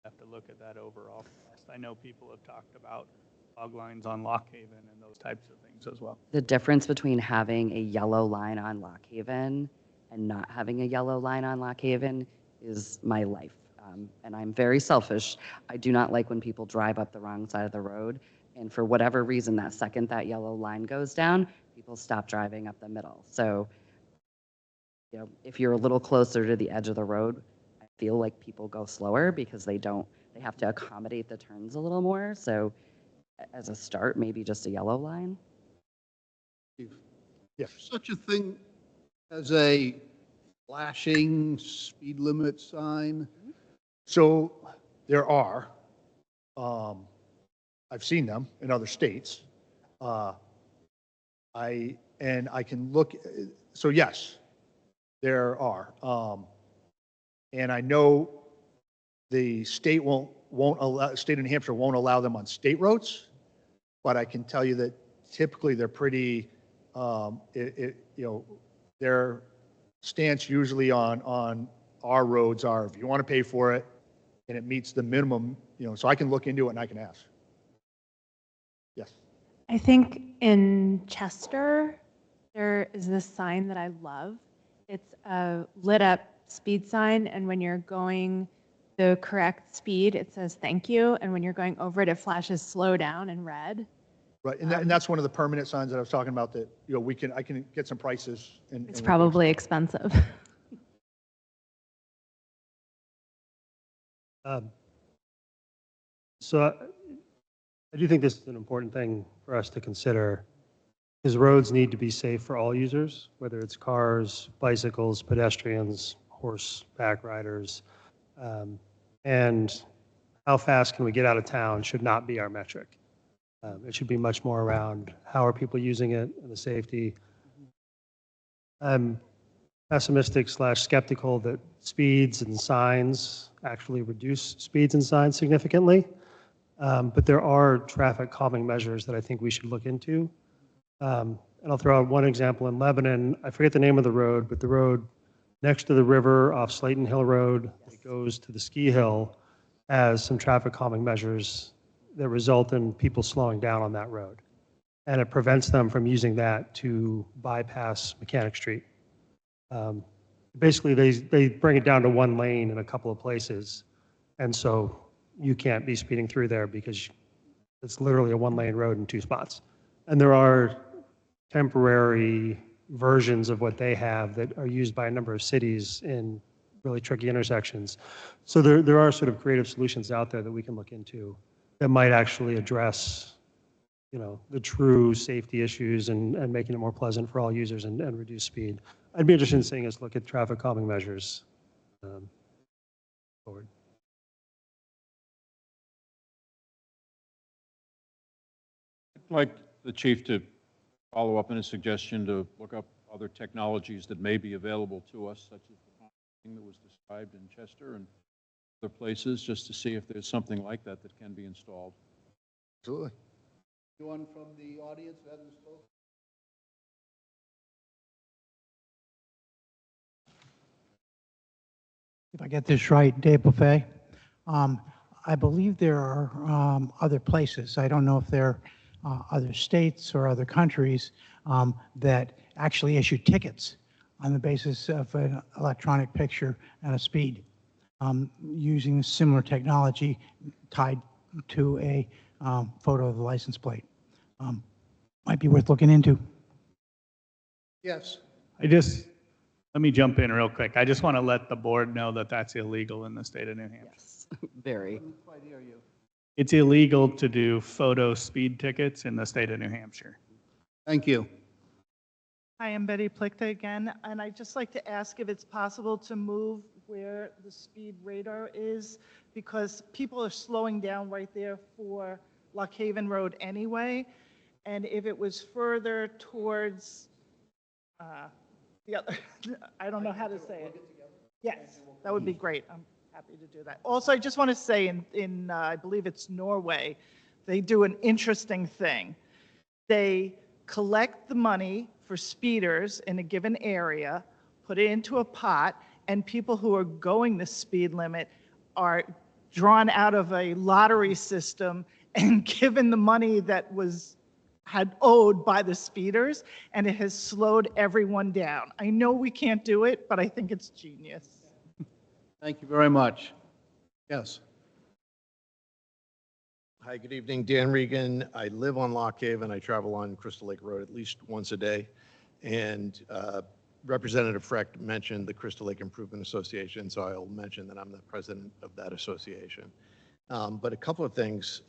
Have to look at that overall cost. I know people have talked about fog lines on Lock Haven and those types of things as well. The difference between having a yellow line on Lock Haven and not having a yellow line on Lock Haven is my life. And I'm very selfish. I do not like when people drive up the wrong side of the road. And for whatever reason, that second that yellow line goes down, people stop driving up the middle. So, you know, if you're a little closer to the edge of the road, I feel like people go slower because they have to accommodate the turns a little more. So as a start, maybe just a yellow line. Yes. Such a thing as a flashing speed limit sign? So there are, I've seen them in other states. I can look, so yes, there are. And I know the state won't allow, state of New Hampshire won't allow them on state roads, but I can tell you that typically they're pretty, you know, their stance usually on our roads are, if you want to pay for it and it meets the minimum, you know, so I can look into it and I can ask. Yes. I think in Chester, there is this sign that I love. It's a lit up speed sign, and when you're going the correct speed, it says thank you, and when you're going over it, it flashes slow down in red. Right, and that's one of the permanent signs that I was talking about that, you know, I can get some prices. It's probably expensive. So I do think this is an important thing for us to consider, because roads need to be safe for all users, whether it's cars, bicycles, pedestrians, horseback riders. And how fast can we get out of town should not be our metric. It should be much more around how are people using it and the safety. I'm pessimistic / skeptical that speeds and signs actually reduce speeds and signs significantly. But there are traffic calming measures that I think we should look into. And I'll throw out one example in Lebanon. I forget the name of the road, but the road next to the river off Slayton Hill Road that goes to the ski hill has some traffic calming measures that result in people slowing down on that road. And it prevents them from using that to bypass Mechanic Street. Basically, they bring it down to one lane in a couple of places. And so you can't be speeding through there because it's literally a one-lane road in two spots. And there are temporary versions of what they have that are used by a number of cities in really tricky intersections. So there are sort of creative solutions out there that we can look into that might actually address, you know, the true safety issues and making it more pleasant for all users and reduce speed. I'd be interested in seeing us look at traffic calming measures forward. I'd like the chief to follow up on his suggestion to look up other technologies that may be available to us, such as the thing that was described in Chester and other places, just to see if there's something like that that can be installed. Absolutely. Anyone from the audience that hasn't spoken? If I get this right, Dave Buffet, I believe there are other places, I don't know if they're other states or other countries that actually issue tickets on the basis of an electronic picture and a speed, using similar technology tied to a photo of the license plate. Might be worth looking into. Yes. Let me jump in real quick. I just want to let the board know that that's illegal in the state of New Hampshire. Yes, very. Couldn't quite hear you. It's illegal to do photo speed tickets in the state of New Hampshire. Thank you. Hi, I'm Betty Plickta again, and I'd just like to ask if it's possible to move where the speed radar is, because people are slowing down right there for Lock Haven Road anyway. And if it was further towards the other, I don't know how to say it. Yes, that would be great. I'm happy to do that. Also, I just want to say in I believe it's Norway, they do an interesting thing. They collect the money for speeders in a given area, put it into a pot, and people who are going the speed limit are drawn out of a lottery system and given the money that had owed by the speeders, and it has slowed everyone down. I know we can't do it, but I think it's genius. Thank you very much. Yes. Hi, good evening. Dan Regan. I live on Lock Haven. I travel on Crystal Lake Road at least once a day. And Representative Freck mentioned the Crystal Lake Improvement Association, so I'll mention that I'm the president of that association. But a couple of things.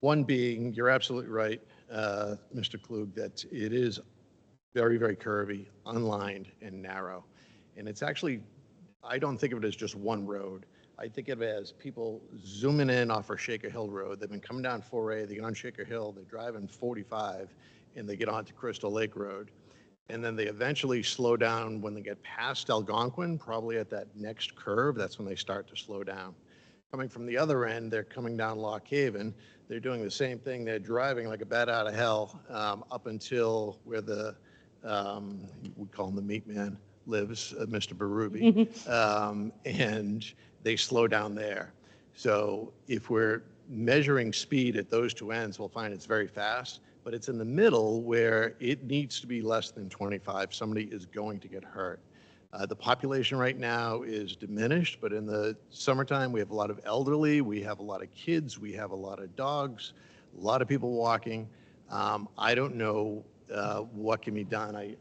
One being, you're absolutely right, Mr. Klug, that it is very, very curvy, unlined, and narrow. And it's actually, I don't think of it as just one road. I think of it as people zooming in off of Shaker Hill Road. They've been coming down 4A, they get on Shaker Hill, they drive in 45, and they get onto Crystal Lake Road. And then they eventually slow down when they get past Algonquin, probably at that next curve. That's when they start to slow down. Coming from the other end, they're coming down Lock Haven. They're doing the same thing. They're driving like a bat out of hell up until where the, we call him the meat man, lives, Mr. Berube. And they slow down there. So if we're measuring speed at those two ends, we'll find it's very fast, but it's in the middle where it needs to be less than 25. Somebody is going to get hurt. The population right now is diminished, but in the summertime, we have a lot of elderly, we have a lot of kids, we have a lot of dogs, a lot of people walking. I don't know what can be done. I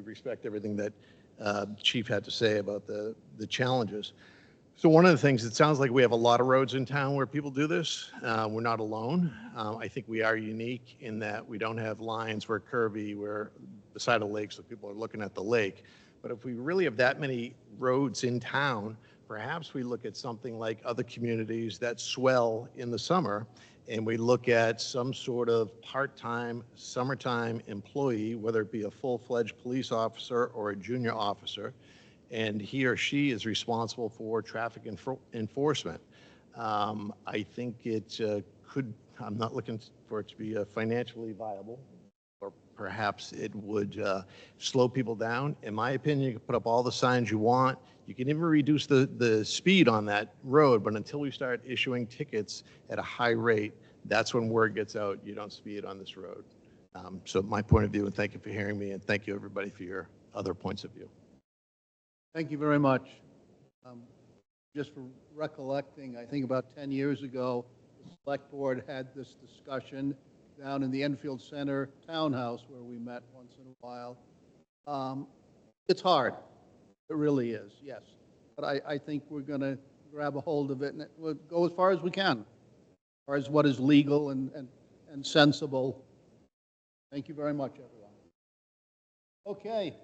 respect everything that Chief had to say about the challenges. So one of the things, it sounds like we have a lot of roads in town where people do this. We're not alone. I think we are unique in that we don't have lines where curvy, we're beside a lake, so people are looking at the lake. But if we really have that many roads in town, perhaps we look at something like other communities that swell in the summer, and we look at some sort of part-time, summertime employee, whether it be a full-fledged police officer or a junior officer, and he or she is responsible for traffic enforcement. I think it could, I'm not looking for it to be financially viable, or perhaps it would slow people down. In my opinion, you can put up all the signs you want. You can even reduce the speed on that road, but until we start issuing tickets at a high rate, that's when word gets out, you don't speed on this road. So my point of view, and thank you for hearing me, and thank you everybody for your other points of view. Thank you very much. Just for recollecting, I think about 10 years ago, the Select Board had this discussion down in the Enfield Center Townhouse where we met once in a while. It's hard. It really is, yes. But I think we're going to grab a hold of it and we'll go as far as we can, as far as what is legal and sensible. Thank you very much, everyone. Okay.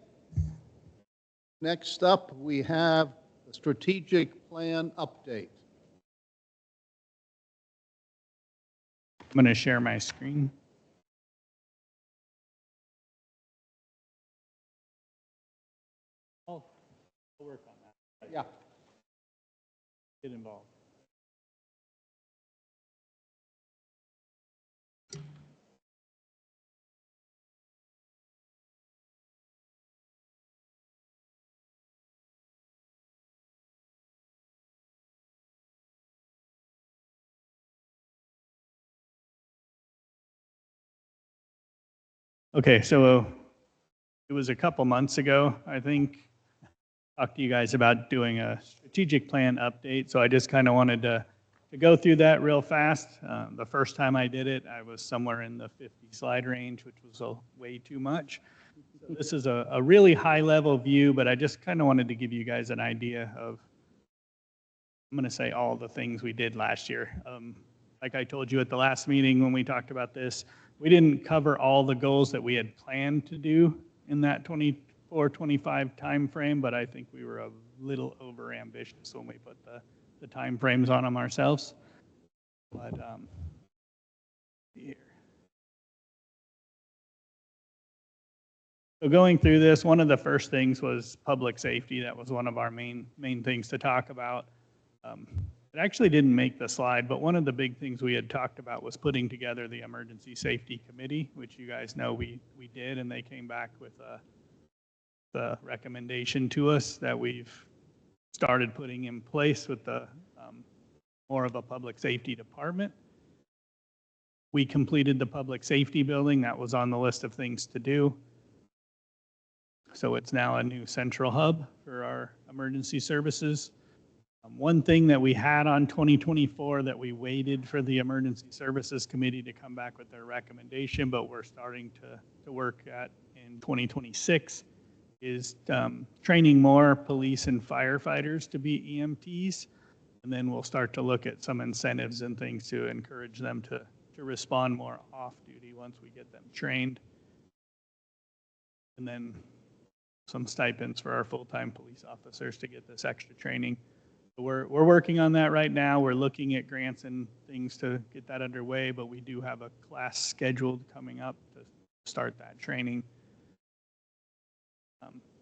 Next up, we have the strategic plan update. I'm going to share my screen. I'll work on that. Yeah. Get involved. Okay, so it was a couple months ago, I think, talked to you guys about doing a strategic plan update. So I just kind of wanted to go through that real fast. The first time I did it, I was somewhere in the 50 slide range, which was way too much. So this is a really high level view, but I just kind of wanted to give you guys an idea of, I'm going to say all the things we did last year. Like I told you at the last meeting when we talked about this, we didn't cover all the goals that we had planned to do in that 24-25 time frame, but I think we were a little over ambitious when we put the time frames on them ourselves. But Here. So going through this, one of the first things was public safety. That was one of our main things to talk about. It actually didn't make the slide, but one of the big things we had talked about was putting together the Emergency Safety Committee, which you guys know we did, and they came back with the recommendation to us that we've started putting in place with the more of a public safety department. We completed the public safety building. That was on the list of things to do. So it's now a new central hub for our emergency services. One thing that we had on 2024 that we waited for the Emergency Services Committee to come back with their recommendation, but we're starting to work at in 2026 is training more police and firefighters to be EMTs. And then we'll start to look at some incentives and things to encourage them to respond more off duty once we get them trained. And then some stipends for our full-time police officers to get this extra training. We're working on that right now. We're looking at grants and things to get that underway, but we do have a class scheduled coming up to start that training.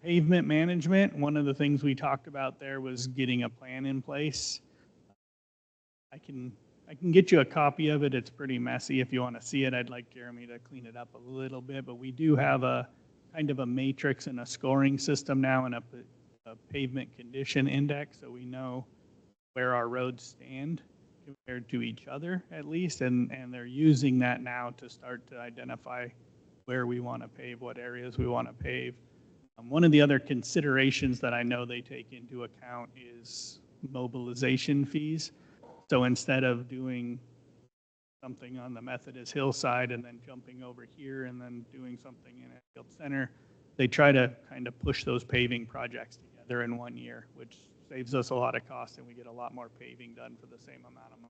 Pavement management, one of the things we talked about there was getting a plan in place. I can get you a copy of it. It's pretty messy. If you want to see it, I'd like Jeremy to clean it up a little bit, but we do have a kind of a matrix and a scoring system now and a pavement condition index, so we know where our roads stand compared to each other at least, and they're using that now to start to identify where we want to pave, what areas we want to pave. One of the other considerations that I know they take into account is mobilization fees. So instead of doing something on the Methodist hillside and then jumping over here and then doing something in Enfield Center, they try to kind of push those paving projects together in 1 year, which saves us a lot of cost and we get a lot more paving done for the same amount of money.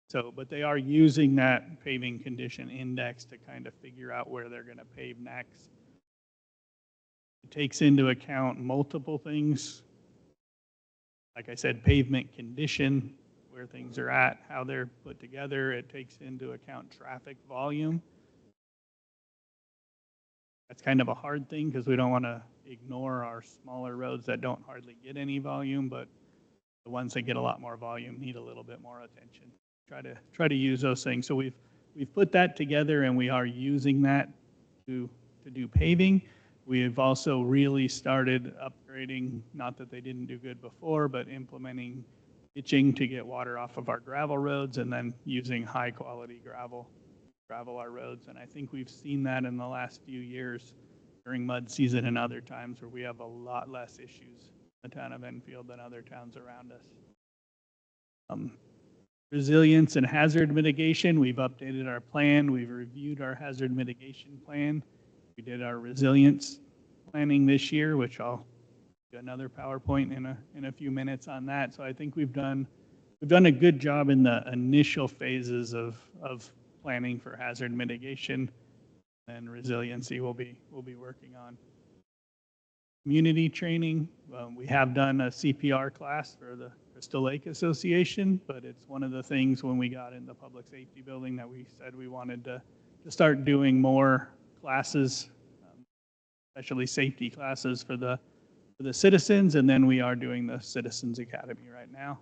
So, but they are using that paving condition index to kind of figure out where they're going to pave next. It takes into account multiple things. Like I said, pavement condition, where things are at, how they're put together. It takes into account traffic volume. That's kind of a hard thing because we don't want to ignore our smaller roads that don't hardly get any volume, but the ones that get a lot more volume need a little bit more attention. Try to use those things. So we've put that together and we are using that to do paving. We've also really started upgrading, not that they didn't do good before, but implementing ditching to get water off of our gravel roads and then using high quality gravel our roads. And I think we've seen that in the last few years during mud season and other times where we have a lot less issues in the town of Enfield than other towns around us. Resilience and hazard mitigation, we've updated our plan. We've reviewed our hazard mitigation plan. We did our resilience planning this year, which I'll do another PowerPoint in a few minutes on that. So I think we've done a good job in the initial phases of planning for hazard mitigation, and resiliency we'll be working on. Community training, we have done a CPR class for the Crystal Lake Association, but it's one of the things when we got in the public safety building that we said we wanted to start doing more classes, especially safety classes for the citizens, and then we are doing the Citizens Academy right now.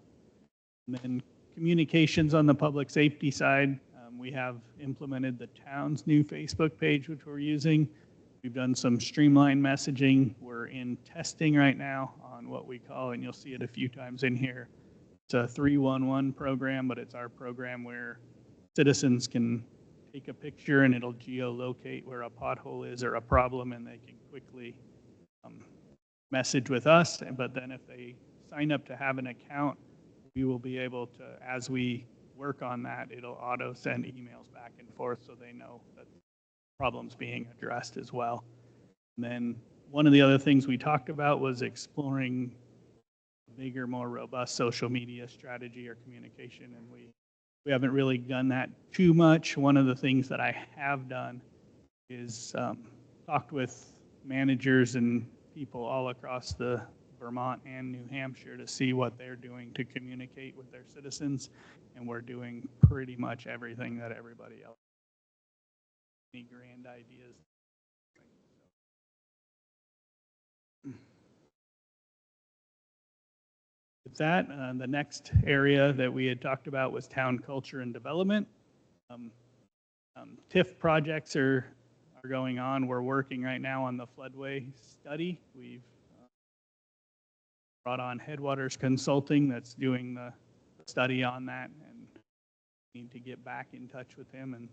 And then communications on the public safety side, we have implemented the town's new Facebook page, which we're using. We've done some streamlined messaging. We're in testing right now on what we call, and you'll see it a few times in here, it's a 311 program, but it's our program where citizens can take a picture and it'll geolocate where a pothole is or a problem, and they can quickly message with us. But then if they sign up to have an account, we will be able to, as we work on that, it'll auto send emails back and forth so they know that the problem's being addressed as well. And then one of the other things we talked about was exploring a bigger, more robust social media strategy or communication, and we haven't really done that too much. One of the things that I have done is talked with managers and people all across the Vermont and New Hampshire to see what they're doing to communicate with their citizens, and we're doing pretty much everything that everybody else any grand ideas. With that, the next area that we had talked about was town culture and development. TIF projects are going on. We're working right now on the floodway study. We've brought on Headwaters Consulting that's doing the study on that, and need to get back in touch with him and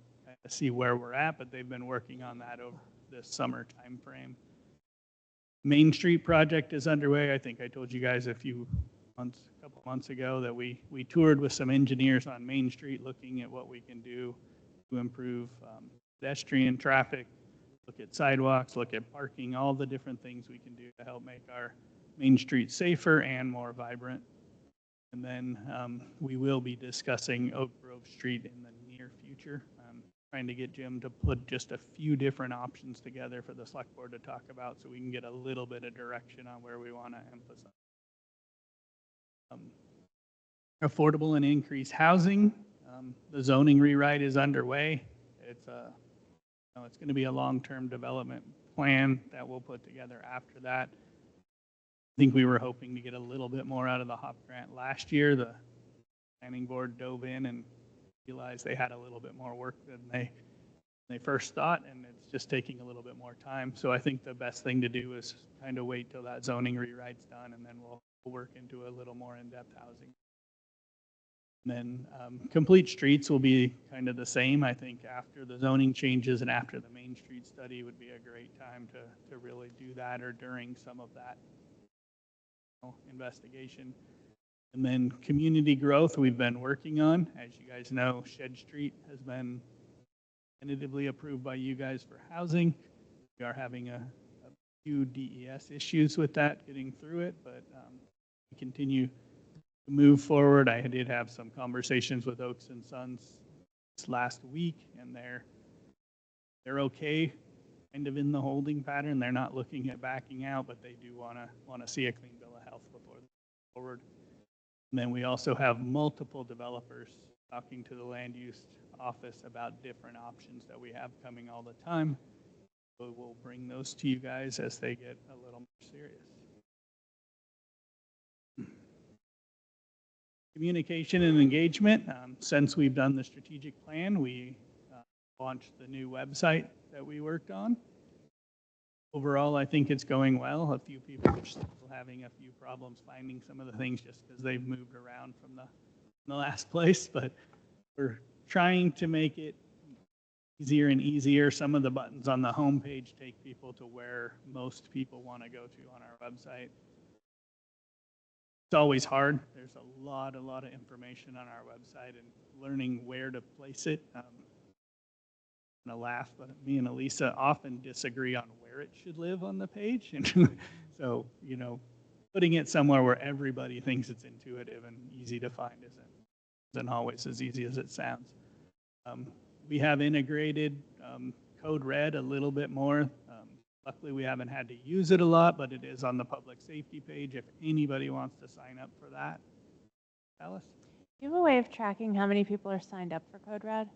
see where we're at, but they've been working on that over this summer timeframe. Main Street project is underway. I think I told you guys a couple months ago that we toured with some engineers on Main Street looking at what we can do to improve pedestrian traffic, look at sidewalks, look at parking, all the different things we can do to help make our Main Street safer and more vibrant. And then we will be discussing Oak Grove Street in the near future. Trying to get Jim to put just a few different options together for the select board to talk about so we can get a little bit of direction on where we want to emphasize. Affordable and increased housing. The zoning rewrite is underway. It's going to be a long-term development plan that we'll put together after that. I think we were hoping to get a little bit more out of the HOP grant last year. The planning board dove in and realized they had a little bit more work than they first thought, and it's just taking a little bit more time. So I think the best thing to do is kind of wait till that zoning rewrite's done, and then we'll work into a little more in-depth housing. And then complete streets will be kind of the same. I think after the zoning changes and after the Main Street study would be a great time to really do that, or during some of that investigation. And then community growth we've been working on. As you guys know, Shed Street has been tentatively approved by you guys for housing. We are having a few DES issues with that, getting through it, but we continue to move forward. I did have some conversations with Oaks and Sons this last week, and they're okay, kind of in the holding pattern. They're not looking at backing out, but they do want to see a clean bill of health before they move forward. And then we also have multiple developers talking to the land use office about different options that we have coming all the time. So we'll bring those to you guys as they get a little more serious. Communication and engagement. Since we've done the strategic plan, we launched the new website that we worked on. Overall, I think it's going well. A few people are still having a few problems finding some of the things just because they've moved around from the last place, but we're trying to make it easier and easier. Some of the buttons on the home page take people to where most people want to go to on our website. It's always hard. There's a lot of information on our website, and learning where to place it. I'm gonna laugh, but me and Elisa often disagree on where it should live on the page. And so, putting it somewhere where everybody thinks it's intuitive and easy to find isn't always as easy as it sounds. We have integrated Code Red a little bit more. Luckily, we haven't had to use it a lot, but it is on the public safety page if anybody wants to sign up for that. Alice? Do you have a way of tracking how many people are signed up for Code Red?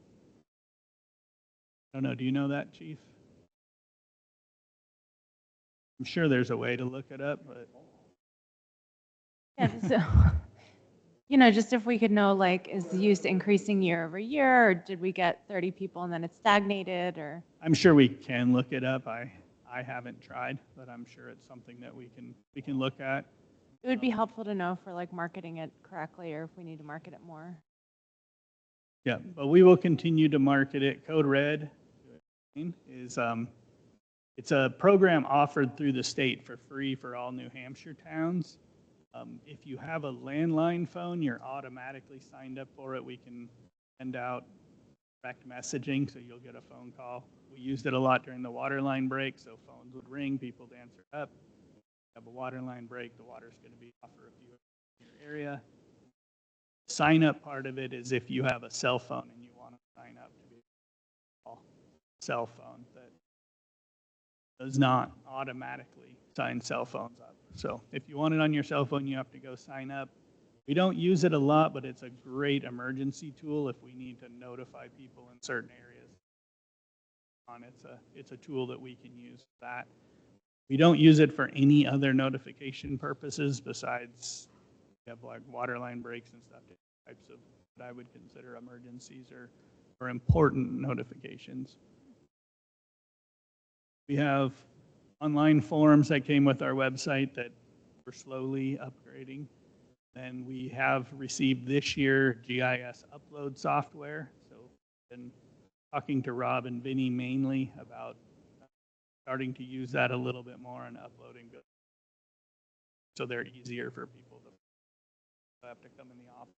I don't know. Do you know that, Chief? I'm sure there's a way to look it up, but Yeah, so, just if we could know, like, is the use increasing year over year, or did we get 30 people and then it stagnated, or? I'm sure we can look it up. I haven't tried, but I'm sure it's something that we can look at. It would be helpful to know for like marketing it correctly, or if we need to market it more. Yeah, but we will continue to market it. Code Red is it's a program offered through the state for free for all New Hampshire towns. If you have a landline phone, you're automatically signed up for it. We can send out direct messaging, so you'll get a phone call. We used it a lot during the water line break, so phones would ring, people would answer up. Have a water line break, the water's going to be off for a few in your area. Sign up part of it is if you have a cell phone and you want to sign up to be a cell phone that does not automatically sign cell phones up. So if you want it on your cell phone, you have to go sign up. We don't use it a lot, but it's a great emergency tool if we need to notify people in certain areas. on. It's a tool that we can use for that. We don't use it for any other notification purposes besides we have like water line breaks and stuff, types of what I would consider emergencies or important notifications. We have online forms that came with our website that we're slowly upgrading. And we have received this year GIS upload software. So I've been talking to Rob and Vinny mainly about starting to use that a little bit more and uploading good. So they're easier for people to have to come in the office.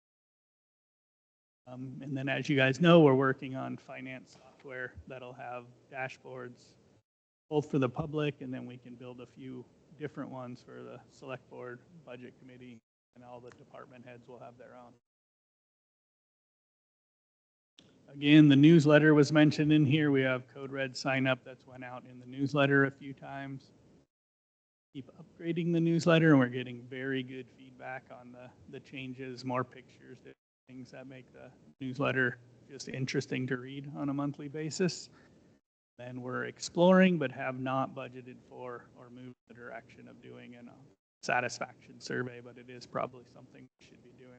And then as you guys know, we're working on finance software that'll have dashboards both for the public, and then we can build a few different ones for the select board, budget committee, and all the department heads will have their own. Again, the newsletter was mentioned in here. We have Code Red sign up that's went out in the newsletter a few times. Keep upgrading the newsletter, and we're getting very good feedback on the changes, more pictures, things that make the newsletter just interesting to read on a monthly basis. Then we're exploring, but have not budgeted for or moved the direction of doing a satisfaction survey, but it is probably something we should be doing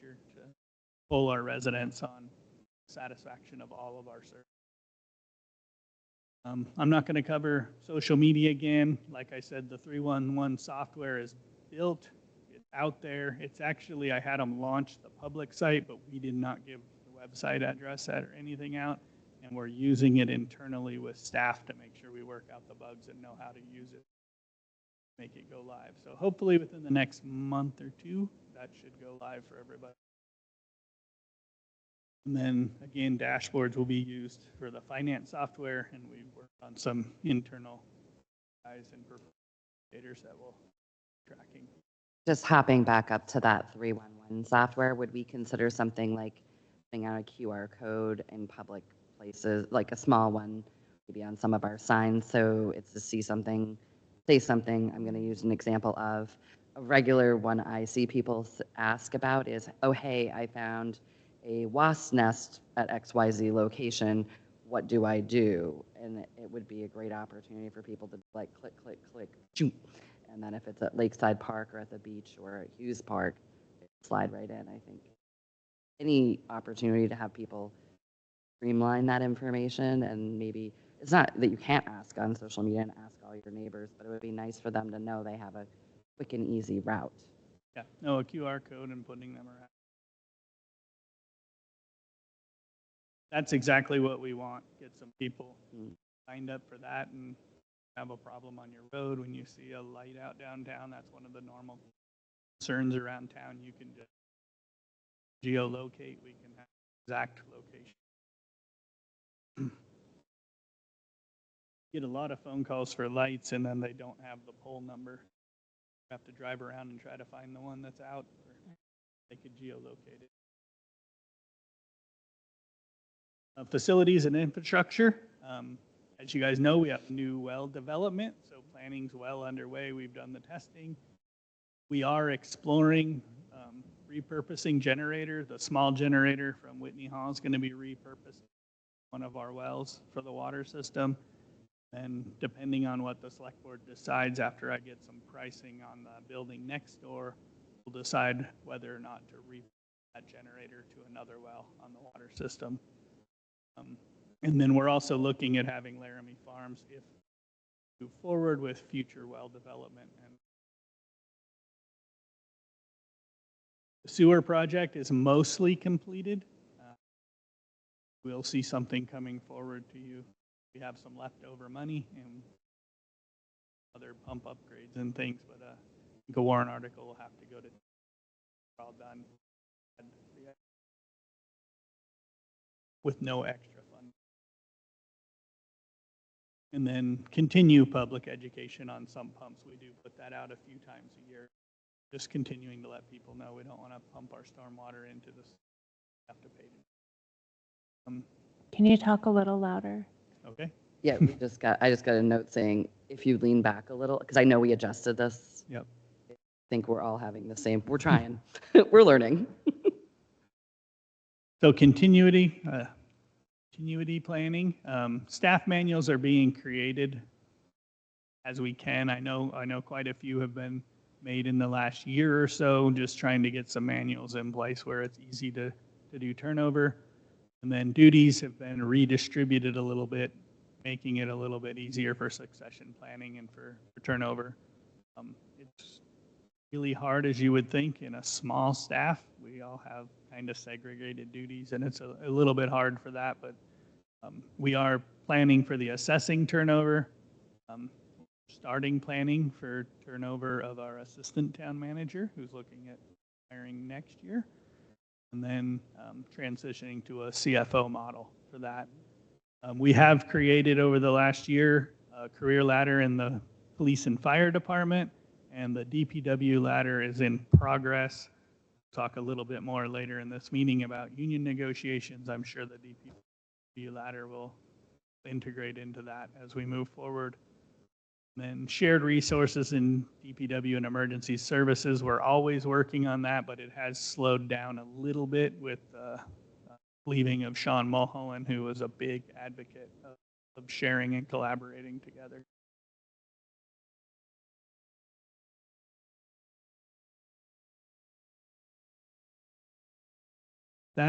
here to poll our residents on satisfaction of all of our services. I'm not going to cover social media again. Like I said, the 311 software is built. It's out there. It's actually, I had them launch the public site, but we did not give the website address or anything out. And we're using it internally with staff to make sure we work out the bugs and know how to use it, make it go live. So hopefully within the next month or two, that should go live for everybody. And then again, dashboards will be used for the finance software, and we've worked on some internal guys and indicators that will be tracking. Just hopping back up to that 311 software, would we consider something like putting out a QR code in public places, like a small one, maybe on some of our signs, so it's to see something, say something. I'm going to use an example of a regular one I see people ask about is, oh, hey, I found a wasp nest at XYZ location. What do I do? And it would be a great opportunity for people to like click, click, click, and then if it's at Lakeside Park or at the beach or at Hughes Park, slide right in. I think any opportunity to have people streamline that information, and maybe it's not that you can't ask on social media and ask all your neighbors, but it would be nice for them to know they have a quick and easy route. Yeah, no, a QR code and putting them around. That's exactly what we want. Get some people signed up for that, and have a problem on your road when you see a light out downtown. That's one of the normal concerns around town. You can just geolocate. We can have exact location. Get a lot of phone calls for lights, and then they don't have the pole number. You have to drive around and try to find the one that's out, or they could geolocate it. Facilities and infrastructure. As you guys know, we have new well development, so planning's well underway. We've done the testing. We are exploring repurposing generator. The small generator from Whitney Hall is going to be repurposed one of our wells for the water system. And depending on what the select board decides after I get some pricing on the building next door, we'll decide whether or not to repurpose that generator to another well on the water system. And then we're also looking at having Laramie Farms if we move forward with future well development. And the sewer project is mostly completed. We'll see something coming forward to you. We have some leftover money and other pump upgrades and things, but I think a warrant article will have to go to all done with no extra fund. And then continue public education on some pumps. We do put that out a few times a year, just continuing to let people know we don't want to pump our stormwater into this. Have to pay. Can you talk a little louder? Okay. Yeah, I just got a note saying if you lean back a little, because I know we adjusted this. Yep. I think we're all having the same. We're trying. We're learning. So continuity, continuity planning. Staff manuals are being created as we can. I know quite a few have been made in the last year or so, just trying to get some manuals in place where it's easy to do turnover. And then duties have been redistributed a little bit, making it a little bit easier for succession planning and for turnover. It's really hard, as you would think, in a small staff. We all have kind of segregated duties, and it's a little bit hard for that, but we are planning for the assessing turnover, starting planning for turnover of our assistant town manager, who's looking at hiring next year, and then transitioning to a CFO model for that. We have created over the last year a career ladder in the police and fire department, and the DPW ladder is in progress. Talk a little bit more later in this meeting about union negotiations. I'm sure the DPW ladder will integrate into that as we move forward. And then shared resources in DPW and emergency services. We're always working on that, but it has slowed down a little bit with leaving of Sean Mulholland, who was a big advocate of sharing and collaborating together.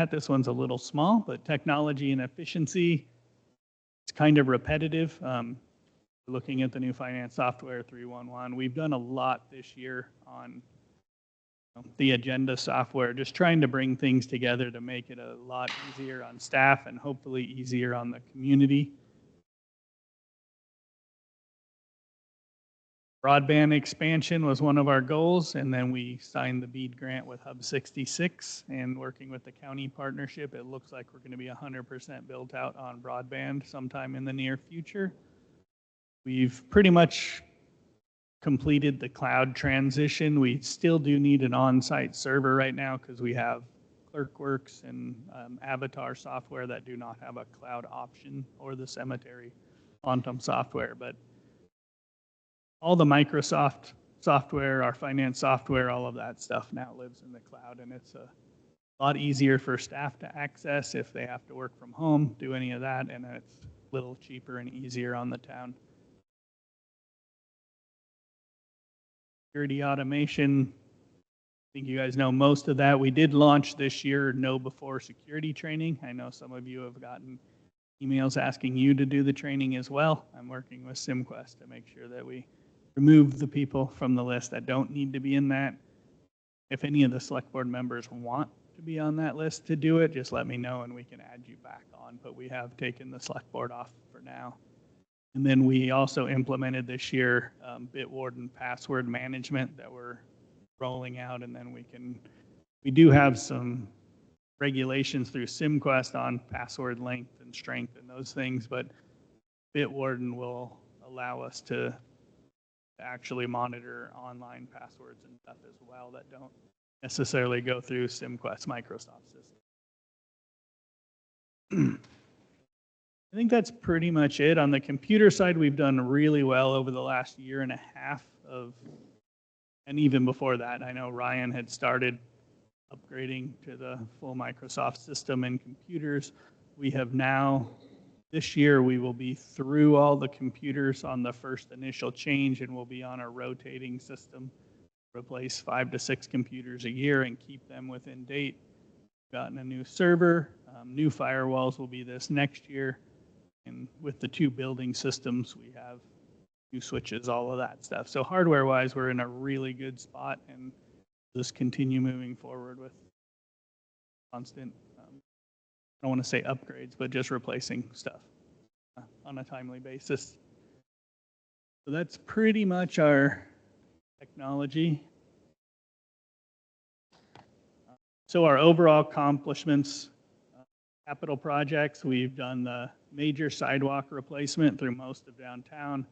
This one's a little small, but technology and efficiency, it's kind of repetitive. Looking at the new finance software 311, we've done a lot this year on the agenda software, just trying to bring things together to make it a lot easier on staff and hopefully easier on the community. Broadband expansion was one of our goals, and then we signed the BEAD grant with Hub 66, and working with the county partnership, it looks like we're going to be 100% built out on broadband sometime in the near future. We've pretty much completed the cloud transition. We still do need an on-site server right now because we have ClerkWorks and Avatar software that do not have a cloud option, or the cemetery Quantum software, but all the Microsoft software, our finance software, all of that stuff now lives in the cloud, and it's a lot easier for staff to access if they have to work from home, do any of that, and it's a little cheaper and easier on the town. Security automation, I think you guys know most of that. We did launch this year Know Before security training. I know some of you have gotten emails asking you to do the training as well. I'm working with SimQuest to make sure that we remove the people from the list that don't need to be in that. If any of the select board members want to be on that list to do it, just let me know and we can add you back on, but we have taken the select board off for now. And then we also implemented this year Bitwarden password management that we're rolling out, and then we do have some regulations through SimQuest on password length and strength and those things, but Bitwarden will allow us to actually monitor online passwords and stuff as well that don't necessarily go through SimQuest Microsoft system. I think that's pretty much it. On the computer side, we've done really well over the last year and a half and even before that, I know Ryan had started upgrading to the full Microsoft system and computers. We have now, this year, we will be through all the computers on the first initial change, and we'll be on a rotating system, replace 5 to 6 computers a year and keep them within date. We've gotten a new server, new firewalls will be this next year, and with the 2 building systems, we have new switches, all of that stuff. So hardware-wise, we're in a really good spot, and just continue moving forward with constant, I don't want to say upgrades, but just replacing stuff on a timely basis. So that's pretty much our technology. So our overall accomplishments, capital projects, we've done the major sidewalk replacement through most of downtown.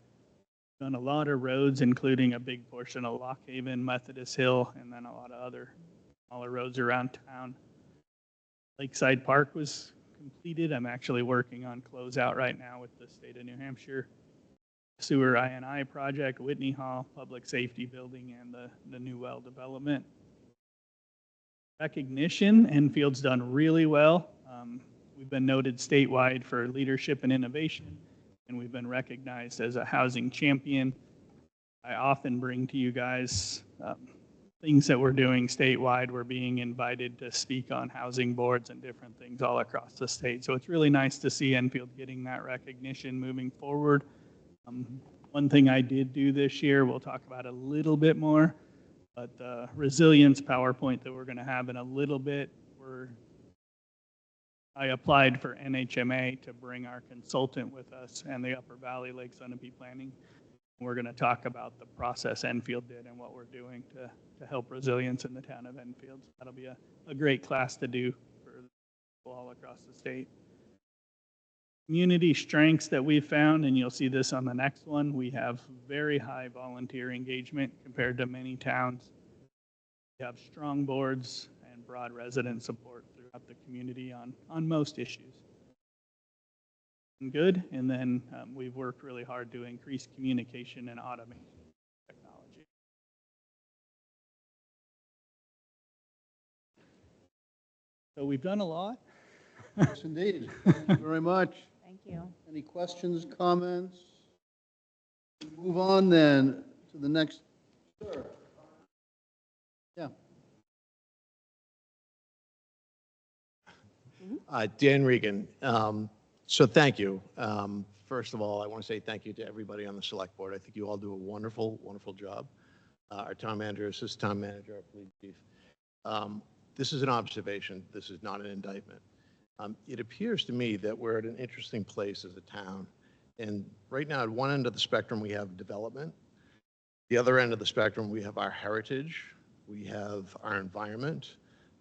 Done a lot of roads, including a big portion of Lock Haven, Methodist Hill, and then a lot of other smaller roads around town. Lakeside Park was completed. I'm actually working on closeout right now with the state of New Hampshire. Sewer I&I project, Whitney Hall, public safety building, and the new well development. Recognition, Enfield's done really well. We've been noted statewide for leadership and innovation, and we've been recognized as a housing champion. I often bring to you guys things that we're doing statewide. We're being invited to speak on housing boards and different things all across the state. So it's really nice to see Enfield getting that recognition moving forward. One thing I did do this year, we'll talk about a little bit more, but the resilience PowerPoint that we're going to have in a little bit, I applied for NHMA to bring our consultant with us and the Upper Valley Lake Sunapee Planning. We're going to talk about the process Enfield did and what we're doing to help resilience in the town of Enfield. So that'll be a great class to do for people all across the state. Community strengths that we've found, and you'll see this on the next one, we have very high volunteer engagement compared to many towns. We have strong boards and broad resident support throughout the community on most issues. Good, and then we've worked really hard to increase communication and automation technology. So we've done a lot. Yes, indeed. Thank you very much. Thank you. Any questions, comments? Move on then to the next. Sure. Yeah. Dan Regan. So thank you. First of all, I want to say thank you to everybody on the select board. I think you all do a wonderful, wonderful job. Our town manager, assistant town manager, our police chief. This is an observation. This is not an indictment. It appears to me that we're at an interesting place as a town. And right now, at one end of the spectrum, we have development. The other end of the spectrum, we have our heritage, we have our environment,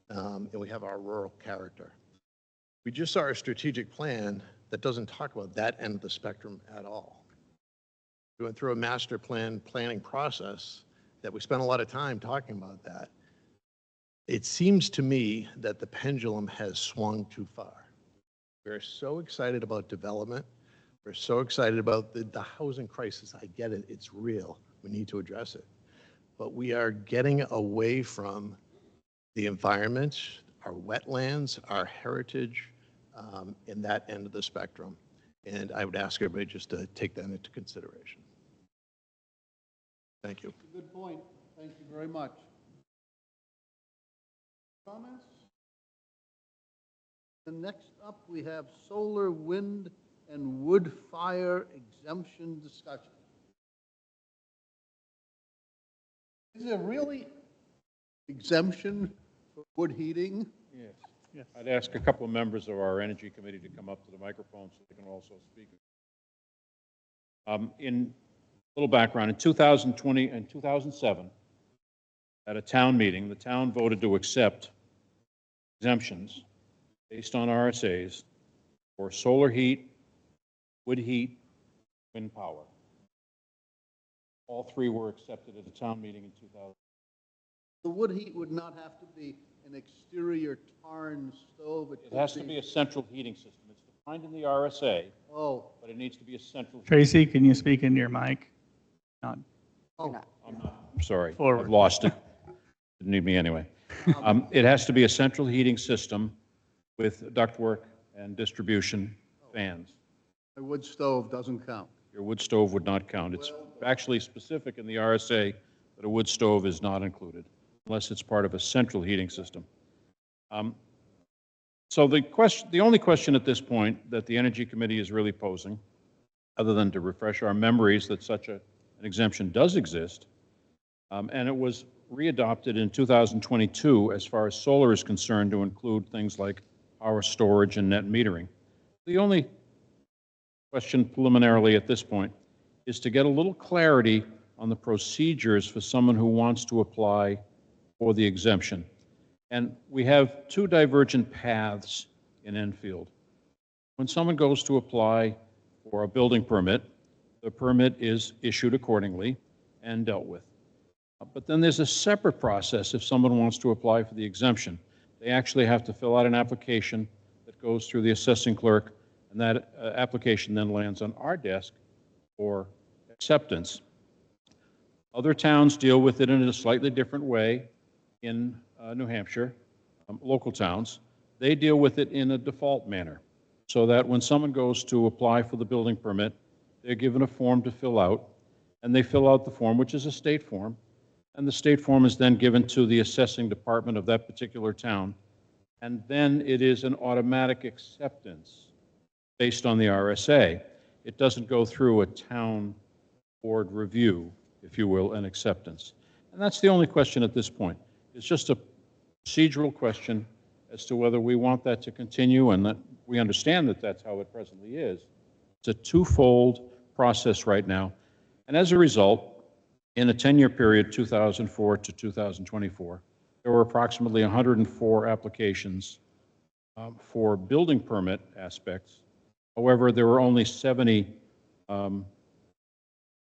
and we have our rural character. We just saw a strategic plan that doesn't talk about that end of the spectrum at all. We went through a master plan planning process that we spent a lot of time talking about that. It seems to me that the pendulum has swung too far. We're so excited about development. We're so excited about the housing crisis. I get it. It's real. We need to address it. But we are getting away from the environment, our wetlands, our heritage, in that end of the spectrum. And I would ask everybody just to take that into consideration. Thank you. Good point. Thank you very much. Comments? The next up, we have solar, wind, and wood fire exemption discussion. Is there really exemption for wood heating? Yes. Yes. I'd ask a couple of members of our Energy Committee to come up to the microphone so they can also speak. In a little background, in 2020 and 2007, at a town meeting, the town voted to accept exemptions based on RSAs for solar heat, wood heat, wind power. All three were accepted at a town meeting in 2000. The wood heat would not have to be an exterior tarn stove. It has to be a central heating system. It's defined in the RSA, Oh, but it needs to be a central. Tracy, can you speak into your mic? Not oh, I'm sorry, Forward. I've lost it. Didn't need me anyway. It has to be a central heating system with ductwork and distribution fans. a wood stove doesn't count. Your wood stove would not count. It's actually specific in the RSA that a wood stove is not included unless it's part of a central heating system. So the only question at this point that the Energy Committee is really posing, other than to refresh our memories that such an exemption does exist, and it was readopted in 2022 as far as solar is concerned to include things like power storage and net metering. The only question preliminarily at this point is to get a little clarity on the procedures for someone who wants to apply for the exemption. And we have two divergent paths in Enfield. When someone goes to apply for a building permit, the permit is issued accordingly and dealt with. But then there's a separate process if someone wants to apply for the exemption. They actually have to fill out an application that goes through the assessing clerk, and that application then lands on our desk for acceptance. Other towns deal with it in a slightly different way in New Hampshire, local towns. they deal with it in a default manner, so that when someone goes to apply for the building permit, they're given a form to fill out, and they fill out the form, which is a state form, and the state form is then given to the assessing department of that particular town, and then it is an automatic acceptance based on the RSA. It doesn't go through a town board review, if you will, and acceptance. And that's the only question at this point. It's just a procedural question as to whether we want that to continue, and that we understand that that's how it presently is. It's a twofold process right now. And as a result, in a 10-year period, 2004 to 2024, there were approximately 104 applications for building permit aspects. However, there were only 70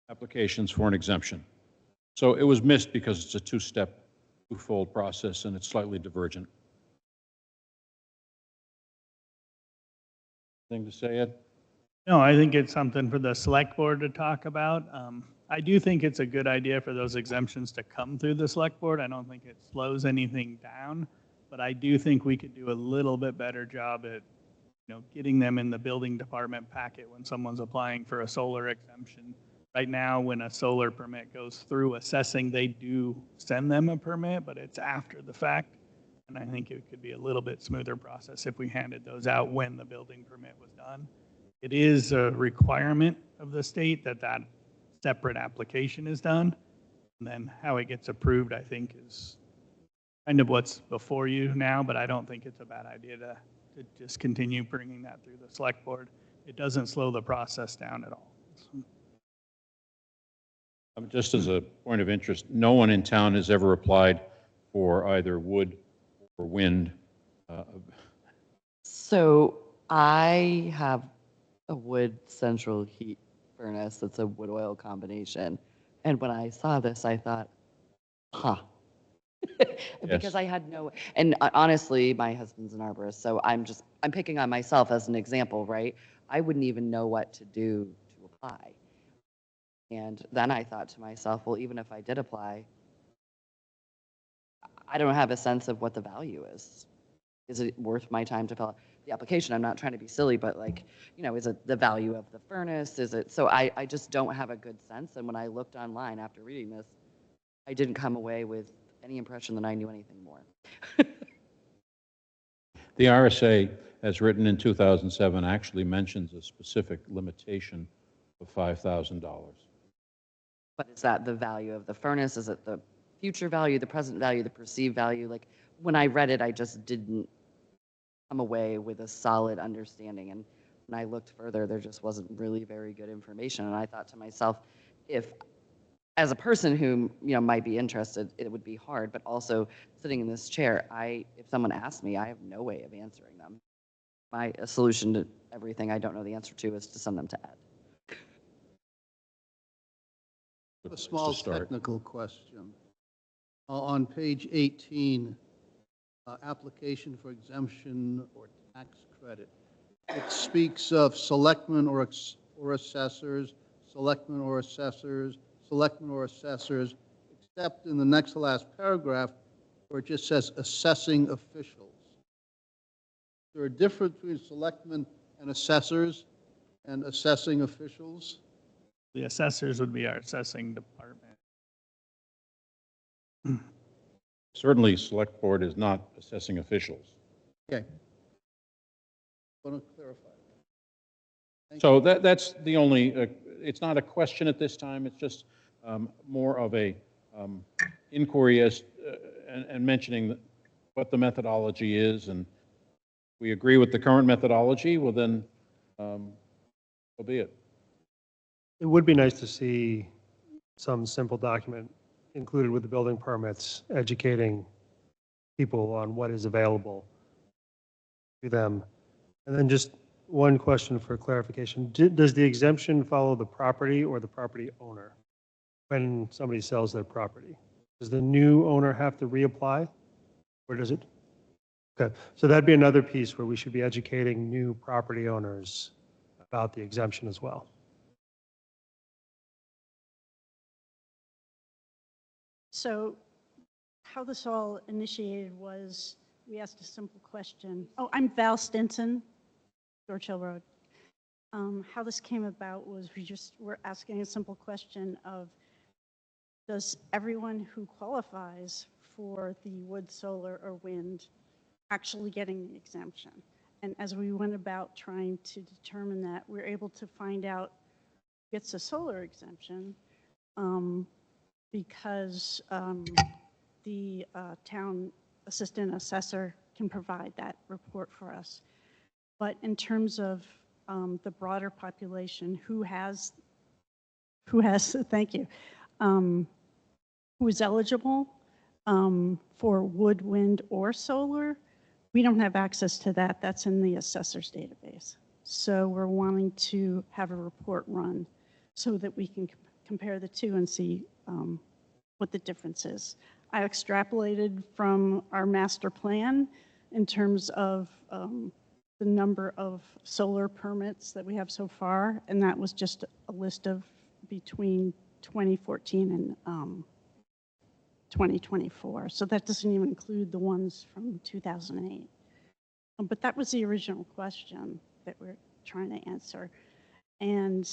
applications for an exemption. So it was missed because it's a two-step, twofold process, and it's slightly divergent. Thing to say, Ed? No, I think it's something for the select board to talk about. I do think it's a good idea for those exemptions to come through the select board. I don't think it slows anything down, but I do think we could do a little bit better job at, getting them in the building department packet when someone's applying for a solar exemption. Right now, when a solar permit goes through assessing, they do send them a permit, but it's after the fact. And I think it could be a little bit smoother process if we handed those out when the building permit was done. It is a requirement of the state that that separate application is done. And then how it gets approved, I think, is kind of what's before you now, but I don't think it's a bad idea to just continue bringing that through the select board. It doesn't slow the process down at all. Just as a point of interest, no one in town has ever applied for either wood or wind. So I have a wood central heat furnace that's a wood oil combination. And when I saw this, I thought, huh. Because I had no, and honestly, my husband's an arborist, so I'm picking on myself as an example, right? I wouldn't even know what to do to apply. And then I thought to myself, well, even if I did apply, I don't have a sense of what the value is. Is it worth my time to fill out the application? I'm not trying to be silly, but is it the value of the furnace? Is it, so I just don't have a good sense. And when I looked online after reading this, I didn't come away with any impression that I knew anything more. The RSA, as written in 2007, actually mentions a specific limitation of $5,000. But is that the value of the furnace? Is it the future value, the present value, the perceived value? Like, when I read it, I just didn't come away with a solid understanding. And when I looked further, there just wasn't really very good information. And I thought to myself, if, as a person who, might be interested, it would be hard, but also sitting in this chair, if someone asked me, I have no way of answering them. My solution to everything I don't know the answer to is to send them to Ed. A small technical question. On page 18, application for exemption or tax credit, it speaks of selectmen or assessors, selectmen or assessors, selectmen or assessors, except in the next to last paragraph where it just says assessing officials. Is there a difference between selectmen and assessors and assessing officials? The assessors would be our assessing department. Certainly, Select Board is not assessing officials. Okay. I want to clarify. So that's the only, it's not a question at this time, it's just more of a inquiry as, and mentioning what the methodology is, and we agree with the current methodology, well then, so be it. It would be nice to see some simple document included with the building permits, educating people on what is available to them. And then just one question for clarification. Does the exemption follow the property or the property owner when somebody sells their property? Does the new owner have to reapply, or does it? Okay, so that'd be another piece where we should be educating new property owners about the exemption as well. So how this all initiated was We asked a simple question. Oh, I'm Val Stinson, George Hill Road. How this came about was we're asking a simple question of, does everyone who qualifies for the wood, solar, or wind actually getting the exemption? And as we went about trying to determine that, we were able to find out who gets a solar exemption because the town assistant assessor can provide that report for us. But in terms of the broader population, who has, thank you, who is eligible for wood, wind, or solar, we don't have access to that. That's in the assessor's database. So we're wanting to have a report run so that we can compare the two and see what the difference is. I extrapolated from our master plan in terms of the number of solar permits that we have so far, and that was just a list of between 2014 and 2024. So that doesn't even include the ones from 2008. But that was the original question that we're trying to answer. And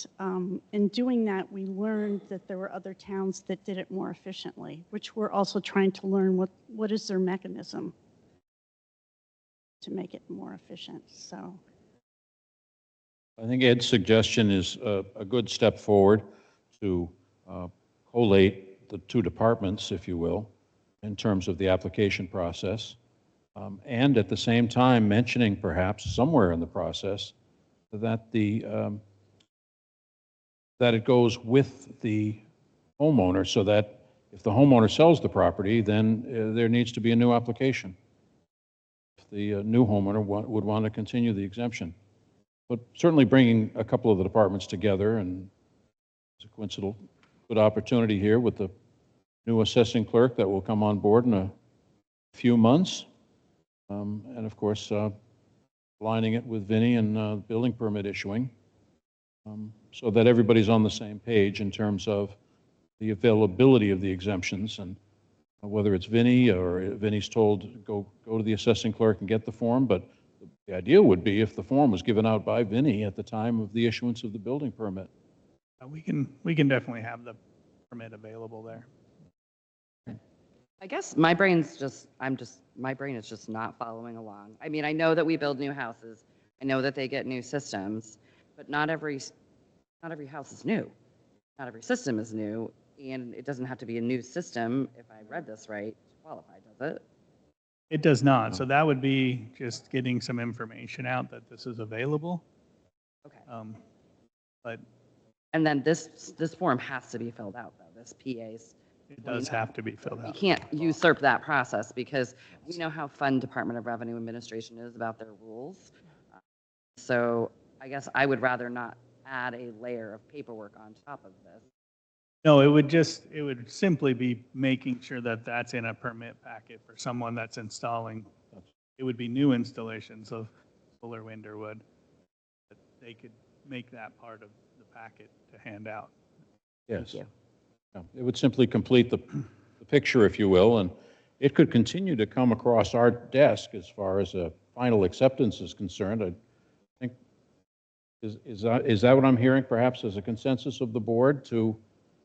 in doing that, we learned that there were other towns that did it more efficiently, which we're also trying to learn what is their mechanism to make it more efficient. So I think Ed's suggestion is a good step forward to collate the two departments, if you will, in terms of the application process, and at the same time mentioning perhaps somewhere in the process that that it goes with the homeowner, so that if the homeowner sells the property, then there needs to be a new application. If the new homeowner would want to continue the exemption. But certainly bringing a couple of the departments together, and it's a coincidental good opportunity here with the new assessing clerk that will come on board in a few months, and of course aligning it with Vinnie and building permit issuing, so that everybody's on the same page in terms of the availability of the exemptions, and whether it's Vinnie or Vinnie's told go to the assessing clerk and get the form. But the idea would be if the form was given out by Vinnie at the time of the issuance of the building permit. We can definitely have the permit available there. I guess my brain is just not following along. I mean, I know that we build new houses. I know that they get new systems, but not every house is new. Not every system is new, and it doesn't have to be a new system, if I read this right, to qualify, does it? It does not. So that would be just getting some information out that this is available. Okay. But And then this form has to be filled out, though, this PA's. it does have to be filled We out. can't usurp that process because we know how fun Department of Revenue Administration is about their rules. So I guess I would rather not add a layer of paperwork on top of this. No, it would simply be making sure that that's in a permit packet for someone that's installing. It would be new installations of solar, wind, or wood. But they could make that part of the packet to hand out. Yes. you. Yeah, it would simply complete the picture, if you will, and it could continue to come across our desk as far as a final acceptance is concerned. I think, is that what I'm hearing, perhaps as a consensus of the board, to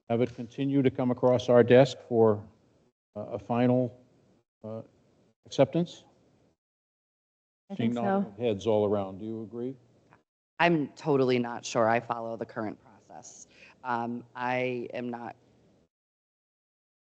have it continue to come across our desk for a final acceptance? I think Seeing so. nodding of heads all around. Do you agree? I'm totally not sure I follow the current process. I am not,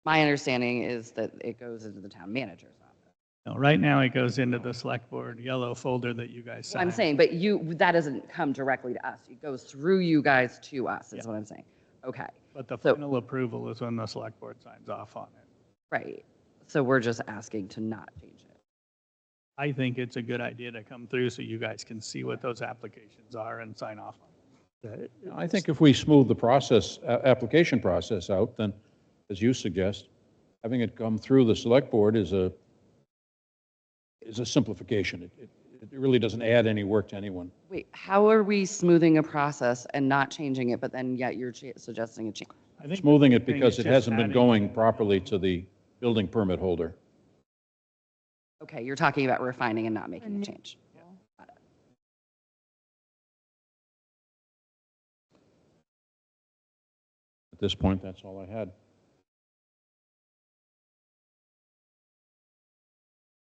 my understanding is that it goes into the town manager's office. No, right now it goes into the select board yellow folder that you guys signed. I'm saying, but that doesn't come directly to us. It goes through you guys to us, is Yeah. what I'm saying. Okay, But the So- final approval is when the select board signs off on it. right. So we're just asking to not change it. I think it's a good idea to come through so you guys can see what those applications are and sign off on them. I think if we smooth the process, application process out, then, as you suggest, having it come through the select board is a simplification. It really doesn't add any work to anyone. Wait, how are we smoothing a process and not changing it, but then yet you're suggesting a change? I think Smoothing the it thing because is it just hasn't been adding- going properly to the building permit holder. Okay, you're talking about refining and not making a change. Got it. At this point, that's all I had.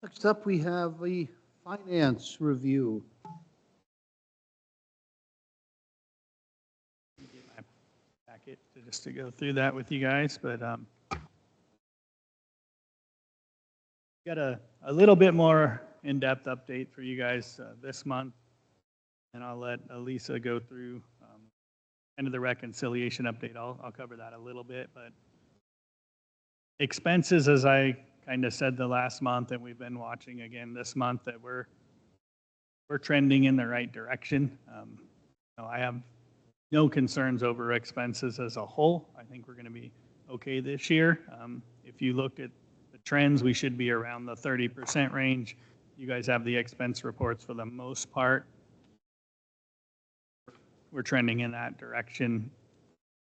Next up, we have the finance review. My packet just to go through that with you guys, but got a little bit more in-depth update for you guys this month, and I'll let Elisa go through kind of the reconciliation update. I'll cover that a little bit, but expenses, as I kind of said the last month, and we've been watching again this month, that we're trending in the right direction. I have no concerns over expenses as a whole. I think we're going to be okay this year. If you look at the trends, we should be around the 30% range. You guys have the expense reports for the most part. We're trending in that direction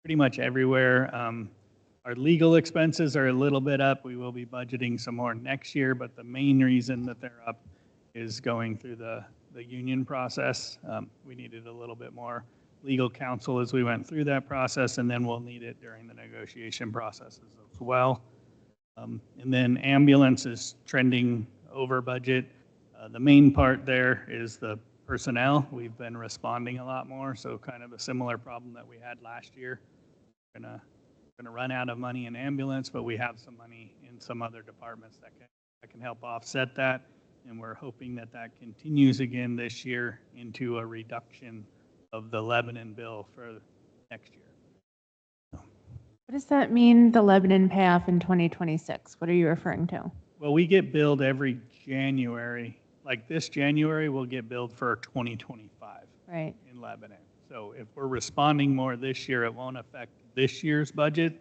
pretty much everywhere. Our legal expenses are a little bit up. We will be budgeting some more next year, but the main reason that they're up is going through the union process. We needed a little bit more legal counsel as we went through that process, and then we'll need it during the negotiation processes as well. And then ambulance is trending over budget. The main part there is the personnel. We've been responding a lot more, so kind of a similar problem that we had last year. We're gonna run out of money in ambulance, but we have some money in some other departments that can help offset that, and we're hoping that that continues again this year into a reduction of the Lebanon bill for next year. What does that mean, the Lebanon payoff in 2026? What are you referring to? Well, we get billed every January. Like this January, we'll get billed for 2025 Right. in Lebanon. So if we're responding more this year, it won't affect this year's budget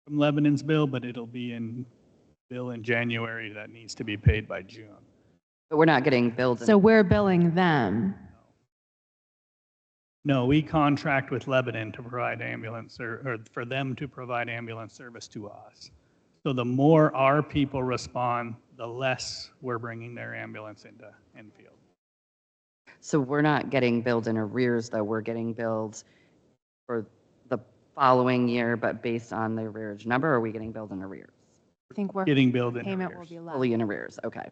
from Lebanon's bill, but it'll be in bill in January that needs to be paid by June. But we're not getting billed. So we're billing them. No, we contract with Lebanon to provide ambulance or for them to provide ambulance service to us. So the more our people respond, the less we're bringing their ambulance into Enfield. So we're not getting billed in arrears, though. We're getting billed for the following year, but based on the arrears number, or are we getting billed in arrears? I think we're Getting billed in payment will arrears. be less. Fully in arrears, okay.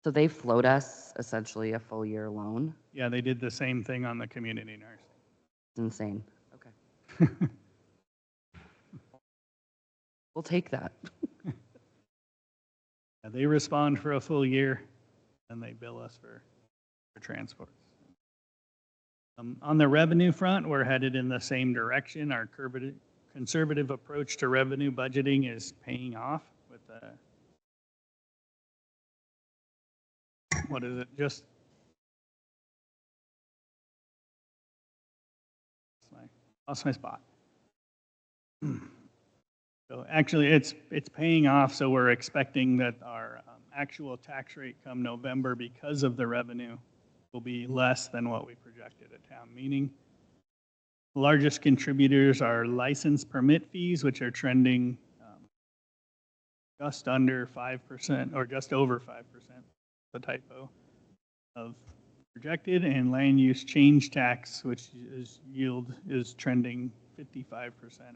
So they float us essentially a full year loan? Yeah, they did the same thing on the community nurse. It's insane. Okay. We'll take that. They respond for a full year, and they bill us for transports. On the revenue front, we're headed in the same direction. Our conservative approach to revenue budgeting is paying off with what is it? Just lost my spot. So actually, it's paying off. So we're expecting that our actual tax rate come November, because of the revenue, will be less than what we projected at town meeting. The largest contributors are license permit fees, which are trending just under 5%, or just over 5%, the typo, of projected, and land use change tax, which is yield, is trending 55%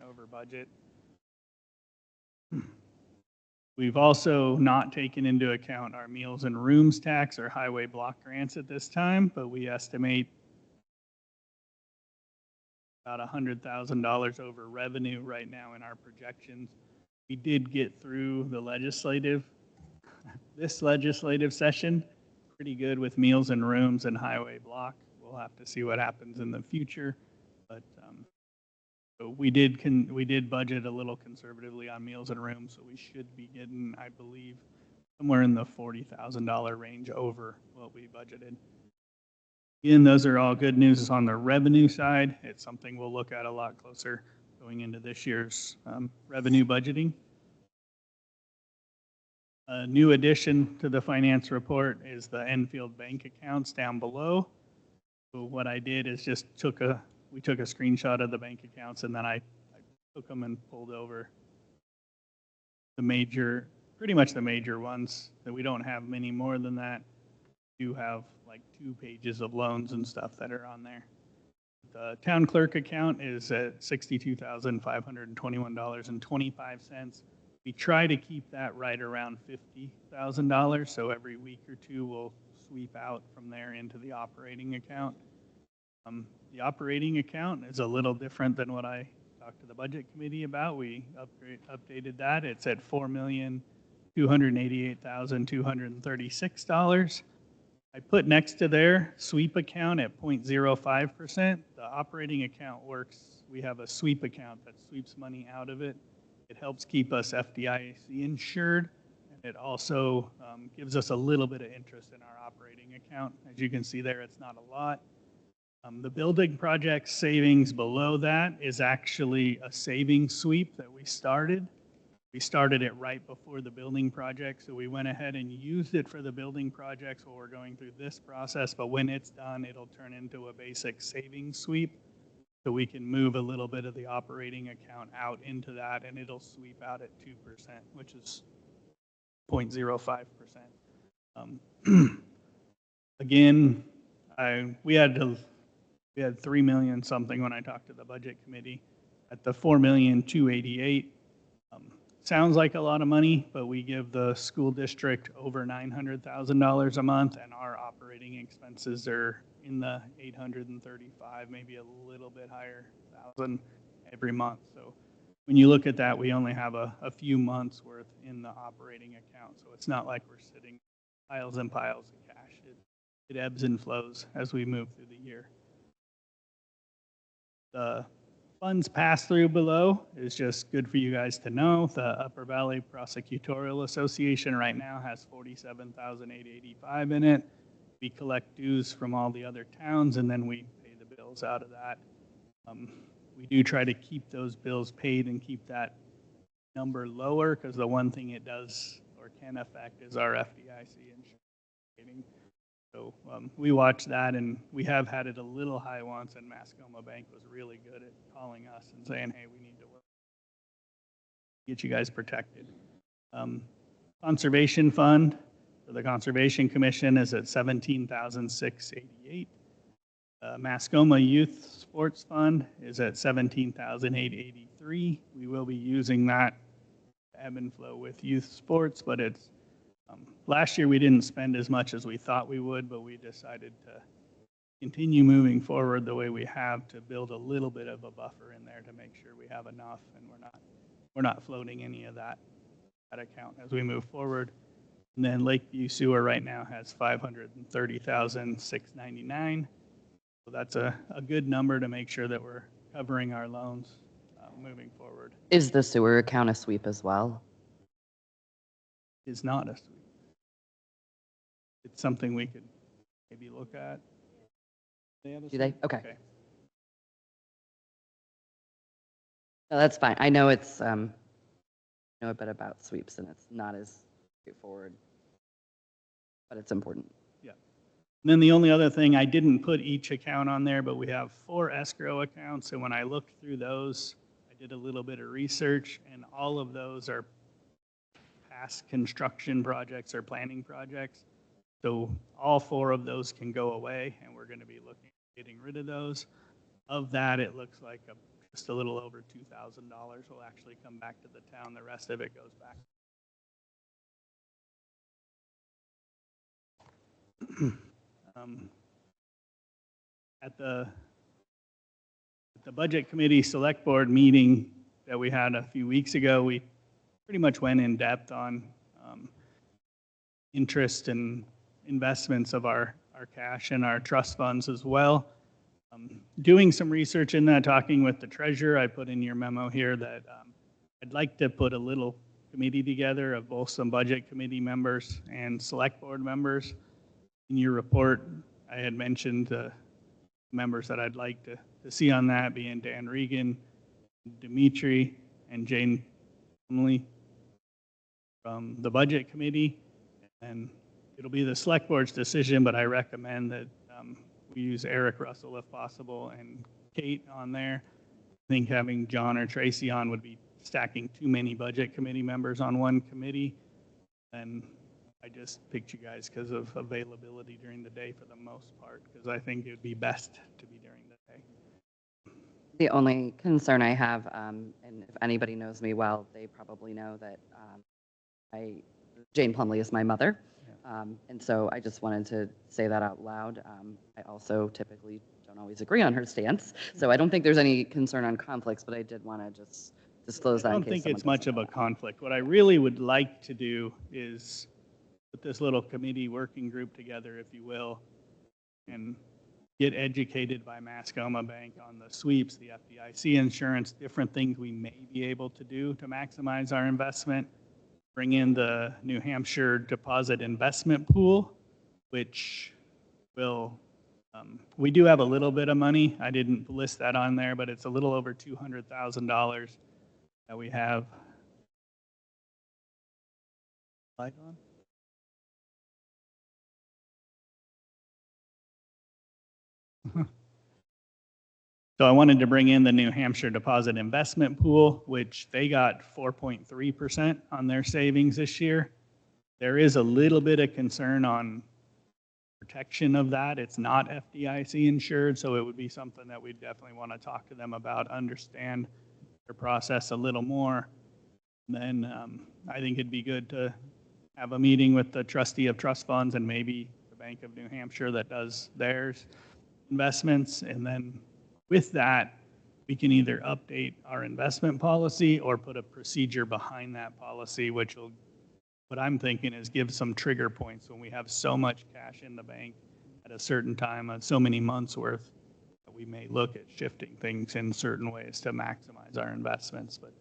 over budget. We've also not taken into account our meals and rooms tax or highway block grants at this time, but we estimate about $100,000 over revenue right now in our projections. We did get through this legislative session pretty good with meals and rooms and highway block. We'll have to see what happens in the future, but so we did budget a little conservatively on meals and rooms, so we should be getting, I believe, somewhere in the $40,000 range over what we budgeted. Again, those are all good news on the revenue side. It's something we'll look at a lot closer going into this year's revenue budgeting. A new addition to the finance report is the Enfield bank accounts down below. So what I did is just we took a screenshot of the bank accounts, and then I took them and pulled over the major pretty much the major ones, that we don't have many more than that. We do have like 2 pages of loans and stuff that are on there. The town clerk account is at $62,521.25. We try to keep that right around $50,000, so every week or two we'll sweep out from there into the operating account. The operating account is a little different than what I talked to the budget committee about. We updated that. It's at $4,288,236. I put next to there sweep account at 0.05%. The operating account works. We have a sweep account that sweeps money out of it. It helps keep us FDIC insured, and it also gives us a little bit of interest in our operating account. As you can see there, it's not a lot. The building project savings below that is actually a savings sweep that we started. We started it right before the building project, so we went ahead and used it for the building projects while we're going through this process, but when it's done, it'll turn into a basic savings sweep. So we can move a little bit of the operating account out into that, and it'll sweep out at 2%, which is 0.05%. Again, we had 3 million something when I talked to the budget committee. At the 4,288,000, sounds like a lot of money, but we give the school district over $900,000 a month, and our operating expenses are in the 835, maybe a little bit higher, thousand every month. So when you look at that, we only have a few months worth in the operating account. So it's not like we're sitting piles and piles of cash. It ebbs and flows as we move through the year. The funds pass through below is just good for you guys to know. The Upper Valley Prosecutorial Association right now has $47,885 in it. We collect dues from all the other towns, and then we pay the bills out of that. We do try to keep those bills paid and keep that number lower, because the one thing it does or can affect is our FDIC insurance. So we watch that, and we have had it a little high once, and Mascoma Bank was really good at calling us and saying, hey, we need to work, get you guys protected. Conservation fund for the Conservation Commission is at $17,688. Mascoma Youth Sports Fund is at $17,883. We will be using that to ebb and flow with youth sports, but it's last year we didn't spend as much as we thought we would, but we decided to continue moving forward the way we have to build a little bit of a buffer in there to make sure we have enough, and we're not floating any of that account as we move forward. And then Lakeview Sewer right now has $530,699. So that's a good number to make sure that we're covering our loans moving forward. Is the sewer account a sweep as well? It's not a sweep. It's something we could maybe look at. Do they? Okay. No, that's fine. I know it's, I know a bit about sweeps, and it's not as straightforward, but it's important. Yeah. And then the only other thing, I didn't put each account on there, but we have 4 escrow accounts, and when I looked through those, I did a little bit of research, and all of those are past construction projects or planning projects. So all 4 of those can go away, and we're going to be looking at getting rid of those. Of that, it looks like just a little over $2,000 will actually come back to the town. The rest of it goes back. At the Budget Committee Select Board meeting that we had a few weeks ago, we pretty much went in depth on interest and investments of our cash and our trust funds as well. Doing some research in that, talking with the treasurer, I put in your memo here that I'd like to put a little committee together of both some budget committee members and select board members. In your report, I had mentioned members that I'd like to see on that, being Dan Regan, Dimitri, and Jane Emily from the budget committee. And it'll be the select board's decision, but I recommend that we use Eric Russell if possible and Kate on there. I think having John or Tracy on would be stacking too many budget committee members on one committee. And I just picked you guys because of availability during the day for the most part, because I think it would be best to be during the day. The only concern I have, and if anybody knows me well, they probably know that Jane Plumley is my mother. And so I just wanted to say that out loud. I also typically don't always agree on her stance, so I don't think there's any concern on conflicts, but I did want to just disclose that I in don't case think someone it's much doesn't of a know. conflict. What I really would like to do is put this little committee working group together, if you will, and get educated by Mascoma Bank on the sweeps, the FDIC insurance, different things we may be able to do to maximize our investment. Bring in the New Hampshire Deposit Investment Pool, which will, we do have a little bit of money. I didn't list that on there, but it's a little over $200,000 that we have. Light on? So I wanted to bring in the New Hampshire Deposit Investment Pool, which they got 4.3% on their savings this year. There is a little bit of concern on protection of that. It's not FDIC insured, so it would be something that we definitely want to talk to them about, understand their process a little more. Then I think it'd be good to have a meeting with the trustee of trust funds and maybe the Bank of New Hampshire that does theirs investments. And then with that, we can either update our investment policy or put a procedure behind that policy, which will, what I'm thinking is give some trigger points when we have so much cash in the bank at a certain time, so many months worth, that we may look at shifting things in certain ways to maximize our investments. But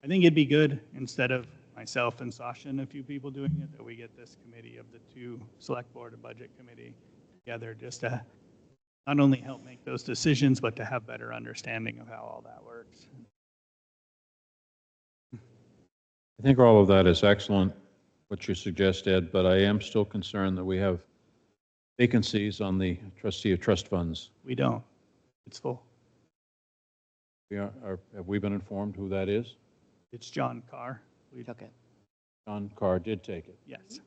I think it'd be good, instead of myself and Sasha and a few people doing it, that we get this committee of the two select board and budget committee together just to not only help make those decisions, but to have better understanding of how all that works. I think all of that is excellent, what you suggest, Ed, but I am still concerned that we have vacancies on the trustee of trust funds. We don't. It's full. Have we been informed who that is? It's John Carr. We took it. John Carr did take it. Yes.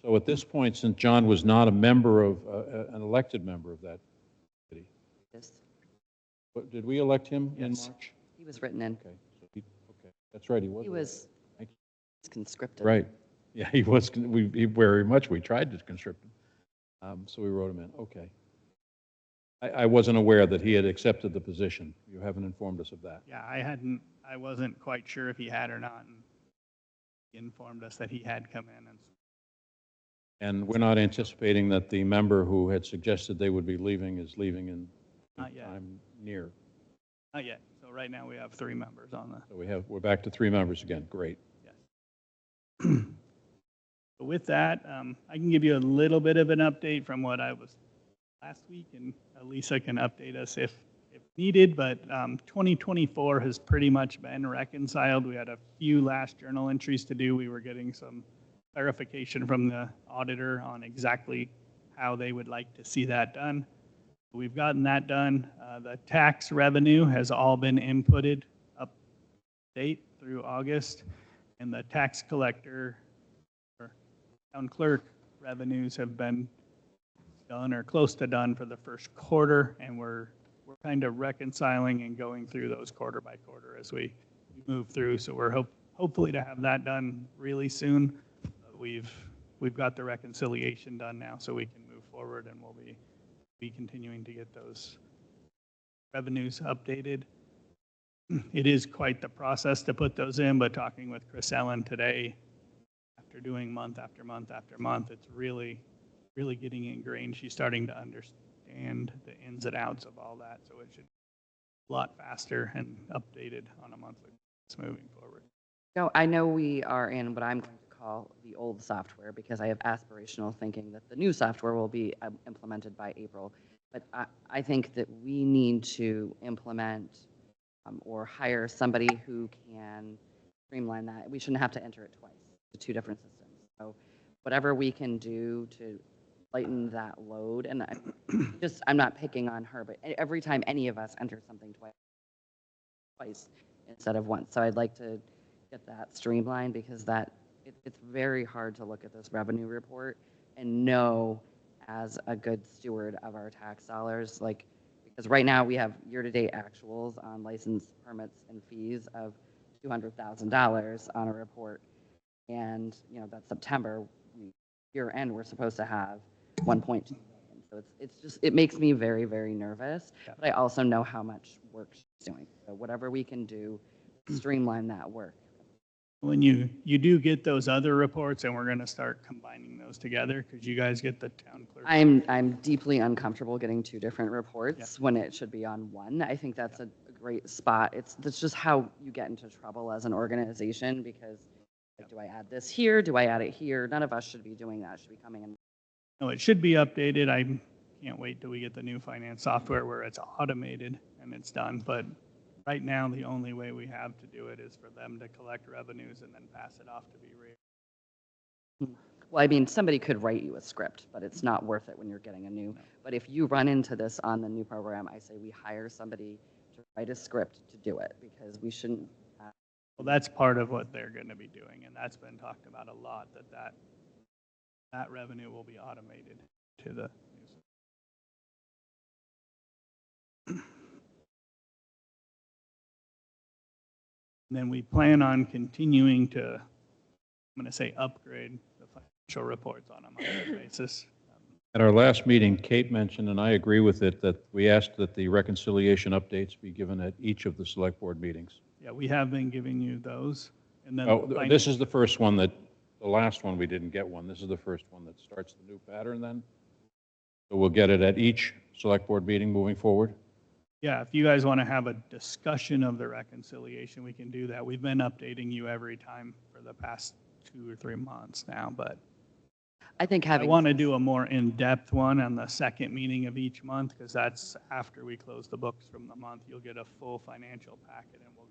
So at this point, since John was not a member of, an elected member of that committee, Yes. but did we elect him in Yes. March? He was written in. Okay, so okay, that's right, he was. He was Thank conscripted. Right. Yeah, he was, very much, we tried to conscript him. So we wrote him in, okay. I wasn't aware that he had accepted the position. You haven't informed us of that. Yeah, I wasn't quite sure if he had or not. And he informed us that he had come in. And we're not anticipating that the member who had suggested they would be leaving is leaving in Not yet. time near. Not yet. So right now we have 3 members on the. So we're back to 3 members again. Great. Yes. So with that, I can give you a little bit of an update from what I was last week, and Lisa can update us if needed, but 2024 has pretty much been reconciled. We had a few last journal entries to do. We were getting some clarification from the auditor on exactly how they would like to see that done. We've gotten that done. The tax revenue has all been inputted up to date through August, and the tax collector or town clerk revenues have been done or close to done for the first quarter, and we're kind of reconciling and going through those quarter by quarter as we move through. So we're hopefully to have that done really soon. We've got the reconciliation done now, so we can move forward, and we'll be continuing to get those revenues updated. It is quite the process to put those in, but talking with Chris Ellen today, after doing month after month after month, it's really getting ingrained. She's starting to understand the ins and outs of all that, so it should be a lot faster and updated on a monthly basis moving forward. No, I know we are in what I'm going to call the old software, because I have aspirational thinking that the new software will be implemented by April. But I think that we need to implement or hire somebody who can streamline that. We shouldn't have to enter it twice to 2 different systems. So whatever we can do to lighten that load, and I'm not picking on her, but every time any of us enter something twice instead of once. So I'd like to get that streamlined, because that It's very hard to look at this revenue report and know as a good steward of our tax dollars, like, because right now we have year-to-date actuals on license permits and fees of $200,000 on a report. And, you know, that's September. Year end, we're supposed to have 1.2 million. So it's just, it makes me very, very nervous. But I also know how much work she's doing. So whatever we can do, streamline that work. When you do get those other reports, and we're going to start combining those together, because you guys get the town clerk. I'm deeply uncomfortable getting two different reports when it should be on one. I think that's a great spot. That's just how you get into trouble as an organization, because like, do I add this here? Do I add it here? None of us should be doing that. It should be coming in. No, it should be updated. I can't wait till we get the new finance software where it's automated and it's done. But right now, the only way we have to do it is for them to collect revenues and then pass it off to be raised. Well, I mean, somebody could write you a script, but it's not worth it when you're getting a new. But if you run into this on the new program, I say we hire somebody to write a script to do it, because we shouldn't. Well, that's part of what they're going to be doing, and that's been talked about a lot, that revenue will be automated to the and then we plan on continuing to, I'm going to say, upgrade the financial reports on a monthly basis. At our last meeting, Kate mentioned, and I agree with it, that we asked that the reconciliation updates be given at each of the select board meetings. Yeah, we have been giving you those. And then Oh, this is the first one that, the last one we didn't get one. This is the first one that starts the new pattern then. So we'll get it at each select board meeting moving forward. Yeah, if you guys want to have a discussion of the reconciliation, we can do that. We've been updating you every time for the past 2 or 3 months now, but I think I having. want to do a more in-depth one on the second meeting of each month, because that's after we close the books from the month. You'll get a full financial packet, and we'll.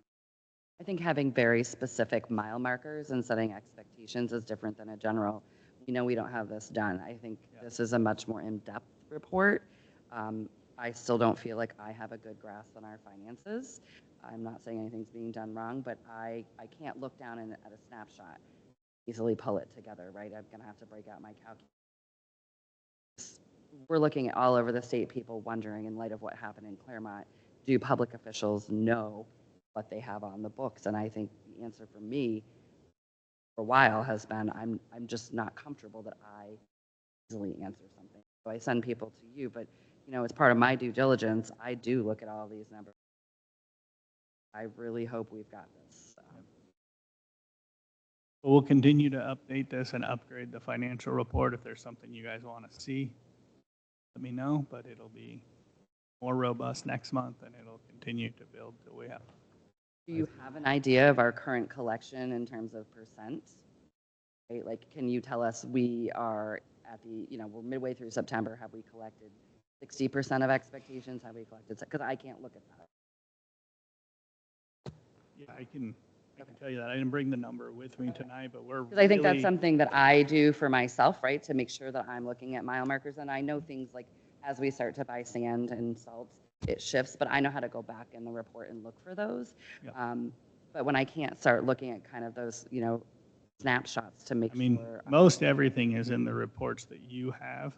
I think having very specific mile markers and setting expectations is different than a general, we know we don't have this done. I think this is a much more in-depth report. I still don't feel like I have a good grasp on our finances. I'm not saying anything's being done wrong, but I can't look down at a snapshot, easily pull it together, right? I'm going to have to break out my calculator. We're looking at all over the state, people wondering, in light of what happened in Claremont, do public officials know what they have on the books? And I think the answer for me for a while has been, I'm just not comfortable that I easily answer something. So I send people to you, but you know, as part of my due diligence, I do look at all these numbers. I really hope we've got this. But we'll continue to update this and upgrade the financial report. If there's something you guys want to see, let me know, but it'll be more robust next month, and it'll continue to build till we have. Do you have an idea of our current collection in terms of percent? Right? Like, can you tell us we are at the, you know, we're midway through September. Have we collected 60% of expectations? Have we collected? Because I can't look at that. Yeah, I can tell you that. I didn't bring the number with me tonight, but we're Because I think that's really- something that I do for myself, right? To make sure that I'm looking at mile markers. And I know things like as we start to buy sand and salt, it shifts, but I know how to go back in the report and look for those. Yeah. But when I can't start looking at kind of those, you know, snapshots to make I mean, sure. most everything is in the reports that you have.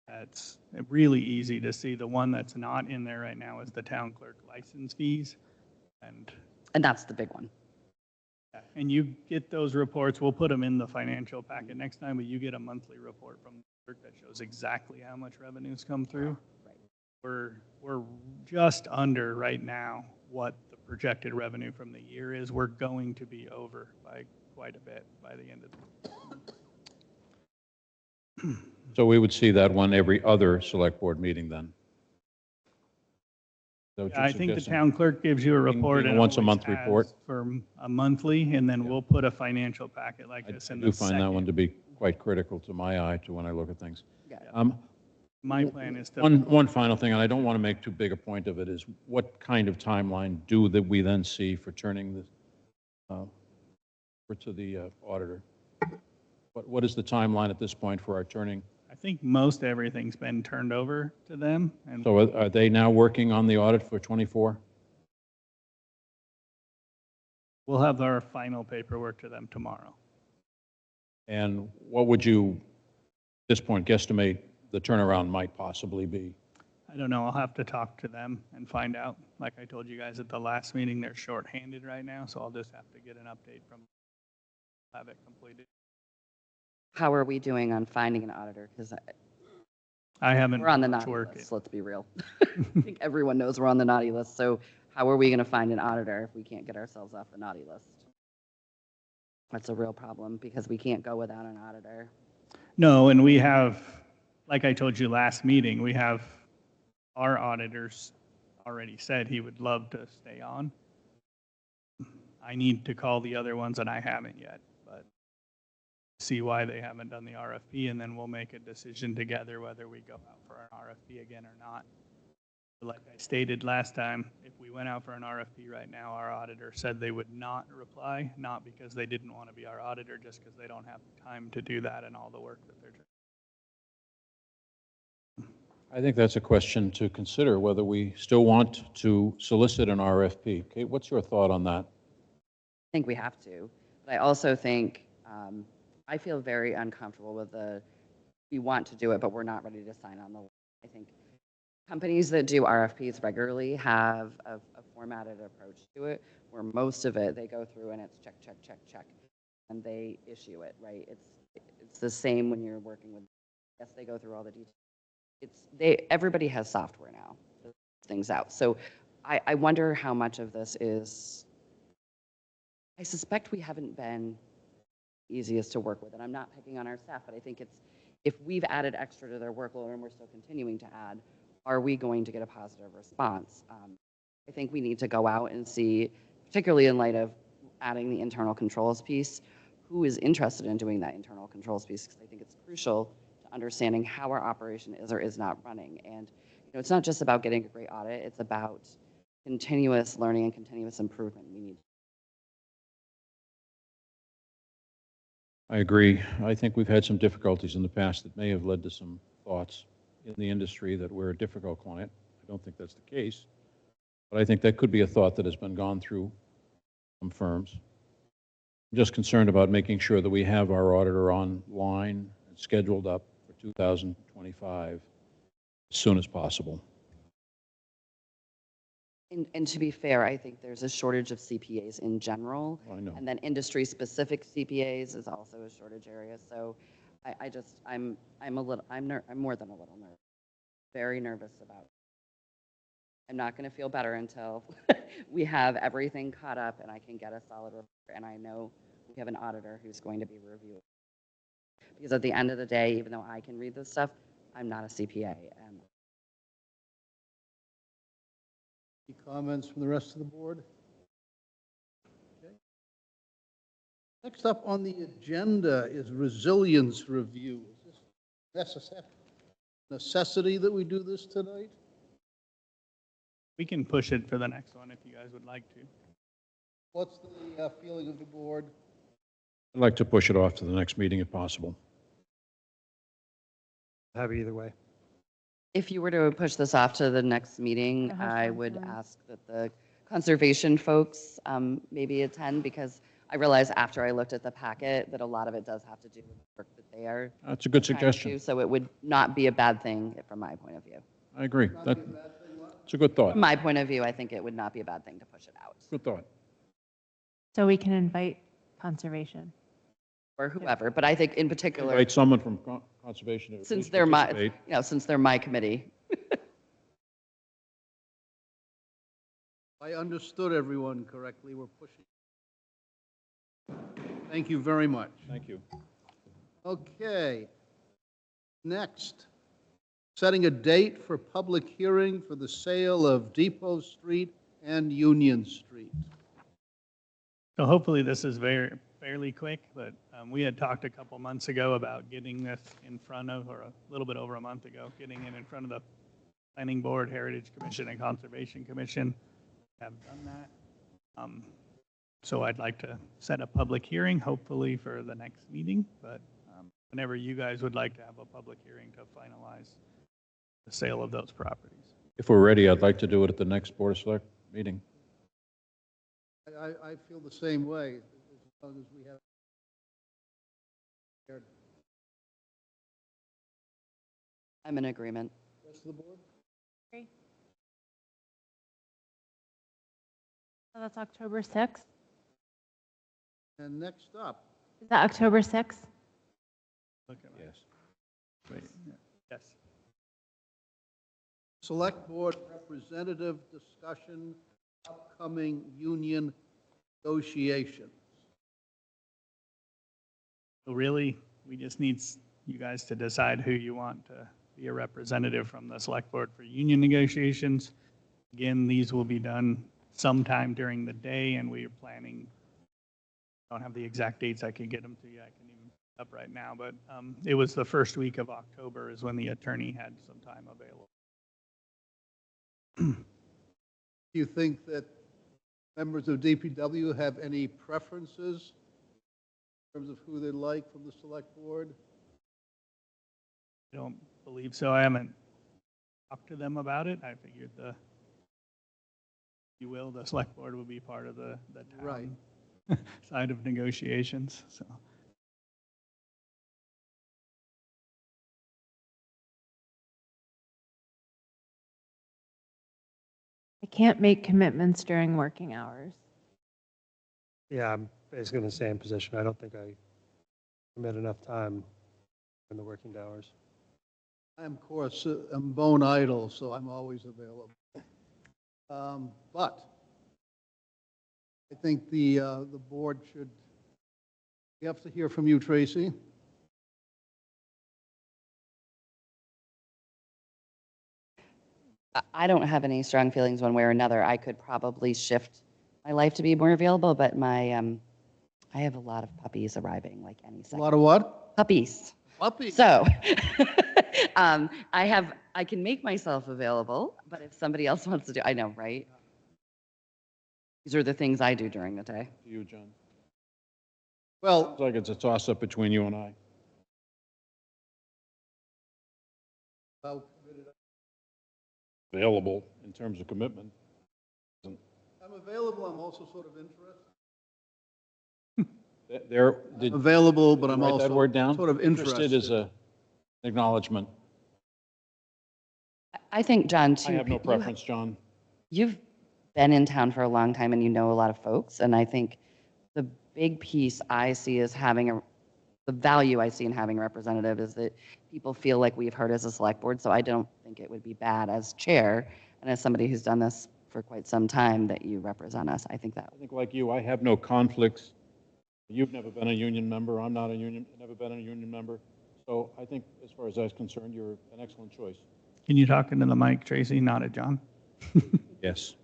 That's really easy to see. The one that's not in there right now is the town clerk license fees. And that's the big one. And you get those reports, we'll put them in the financial packet next time, but you get a monthly report from the clerk that shows exactly how much revenues come through. Right. We're just under right now what the projected revenue from the year is. We're going to be over by quite a bit by the end of the year. So we would see that one every other select board meeting then? Is that what you're I think the suggesting? town clerk gives you a report. Being a and once-a-month always report? has For a monthly, and then we'll put a financial packet like this I in do the find that one second. to be quite critical to my eye to when I look at things. Yeah. My plan is to. One final thing, and I don't want to make too big a point of it, is what kind of timeline do that we then see for turning this over to the auditor? What is the timeline at this point for our turning? I think most everything's been turned over to them, and So are they now working on the audit for '24? we'll have our final paperwork to them tomorrow. And what would you, at this point, guesstimate the turnaround might possibly be? I don't know, I'll have to talk to them and find out. Like I told you guys at the last meeting, they're shorthanded right now, so I'll just have to get an update from, have it completed. How are we doing on finding an auditor? Because I haven't we're on the done much naughty work. list, let's be real. I think everyone knows we're on the naughty list, so how are we going to find an auditor if we can't get ourselves off the naughty list? That's a real problem, because we can't go without an auditor. No, and we have, like I told you last meeting, we have our auditors already said he would love to stay on. I need to call the other ones, and I haven't yet, but see why they haven't done the RFP, and then we'll make a decision together whether we go out for an RFP again or not. Like I stated last time, if we went out for an RFP right now, our auditor said they would not reply, not because they didn't want to be our auditor, just because they don't have time to do that and all the work that they're doing. I think that's a question to consider, whether we still want to solicit an RFP. Kate, what's your thought on that? I think we have to. But I also think, I feel very uncomfortable with we want to do it, but we're not ready to sign on the line. I think companies that do RFPs regularly have a formatted approach to it, where most of it, they go through and it's check, check, check, check, and they issue it, right? It's the same when you're working with, yes, they go through all the details. Everybody has software now to figure things out. So I wonder how much of this is, I suspect we haven't been easiest to work with, and I'm not picking on our staff, but I think if we've added extra to their workload and we're still continuing to add, are we going to get a positive response? I think we need to go out and see, particularly in light of adding the internal controls piece, who is interested in doing that internal controls piece, because I think it's crucial to understanding how our operation is or is not running. And it's not just about getting a great audit, it's about continuous learning and continuous improvement. We need. I agree. I think we've had some difficulties in the past that may have led to some thoughts in the industry that we're a difficult client. I don't think that's the case, but I think that could be a thought that has been gone through some firms. I'm just concerned about making sure that we have our auditor online and scheduled up for 2025 as soon as possible. And to be fair, I think there's a shortage of CPAs in general. I know. And then industry-specific CPAs is also a shortage area. So I'm more than a little nervous. Very nervous about it. I'm not going to feel better until we have everything caught up and I can get a solid report. And I know we have an auditor who's going to be reviewing. Because at the end of the day, even though I can read this stuff, I'm not a CPA. And Any comments from the rest of the board? Okay. Next up on the agenda is resilience review. Is this necessity that we do this tonight? We can push it for the next one if you guys would like to. What's the feeling of the board? I'd like to push it off to the next meeting if possible. Happy either way. if you were to push this off to the next meeting, I would ask that the conservation folks maybe attend, because I realized after I looked at the packet that a lot of it does have to do with the work that they are. That's a good trying to suggestion. do, So it would not be a bad thing from my point of view. I agree. It's a good thought. From my point of view, I think it would not be a bad thing to push it out, Good thought. So we can invite conservation. or whoever, but I think in particular, Invite someone from conservation to at since least they're my, participate. since they're my committee. I understood everyone correctly, we're pushing. Thank you very much. Thank you. Okay. Next, setting a date for public hearing for the sale of Depot Street and Union Street. So hopefully this is fairly quick, but we had talked a couple months ago about getting this in front of, or a little bit over a month ago, getting it in front of the Planning Board, Heritage Commission, and Conservation Commission. Have done that. So I'd like to set a public hearing, hopefully for the next meeting, but whenever you guys would like to have a public hearing to finalize the sale of those properties. If we're ready, I'd like to do it at the next Board of Select meeting. I feel the same way, as long as we have I'm in agreement. Rest of the board? Agree. So that's October 6th. And next up, Is that October 6th? Look at my- Yes. Wait, yes. Select Board Representative discussion, upcoming union negotiations. So really, we just need you guys to decide who you want to be a representative from the select board for union negotiations. Again, these will be done sometime during the day, and we are planning, don't have the exact dates, I can get them to you, I can even up right now, but it was the first week of October is when the attorney had some time available. Do you think that members of DPW have any preferences in terms of who they like from the Select Board? I don't believe so. I haven't talked to them about it. I figured if you will, the select board will be part of the Right. town side of negotiations, so. I can't make commitments during working hours. Yeah, I'm basically in the same position. I don't think I commit enough time in the working hours. I'm, of course, I'm bone idle, so I'm always available. But I think the board should, we have to hear from you, Tracy. I don't have any strong feelings one way or another. I could probably shift my life to be more available, but I have a lot of puppies arriving like any A second. lot of what? Puppies. Puppy. So I can make myself available, but if somebody else wants to do, I know, right? These are the things I do during the day. To you, John. Well, Sounds like it's a toss-up between you and I. Available in terms of commitment. I'm available, I'm also sort of interested. There, did Available, but you I'm write also that word down? sort of interested. Is a acknowledgement. I think, John, too. I have no preference, John. You've been in town for a long time and you know a lot of folks. And I think the big piece I see is the value I see in having a representative is that people feel like we've heard as a select board. So I don't think it would be bad as chair and as somebody who's done this for quite some time that you represent us. I think that. I think like you, I have no conflicts. You've never been a union member. I'm not never been a union member. So I think as far as that's concerned, you're an excellent choice. Can you talk into the mic, Tracy, not at John? Yes.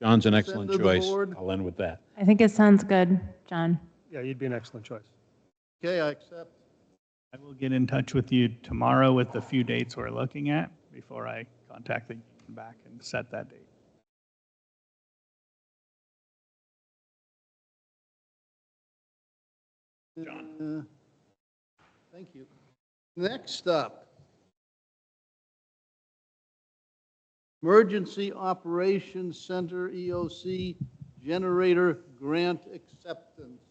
John's an excellent Send to the choice. board. I'll end with that. I think it sounds good, John. Yeah, you'd be an excellent choice. Okay, I accept. I will get in touch with you tomorrow with the few dates we're looking at before I contact the union back and set that date. John. Thank you. Next up, Emergency Operations Center EOC Generator Grant Acceptance.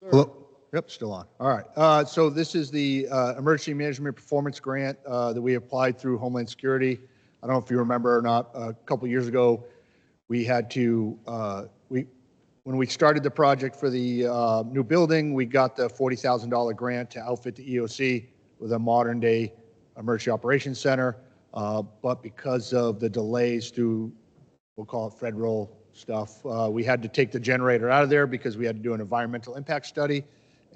Sir. Hello? Yep, still on. All right. So this is the Emergency Management Performance Grant that we applied through Homeland Security. I don't know if you remember or not, a couple years ago, we had to, when we started the project for the new building, we got the $40,000 grant to outfit the EOC with a modern-day Emergency Operations Center. But because of the delays through, we'll call it federal stuff, we had to take the generator out of there because we had to do an environmental impact study.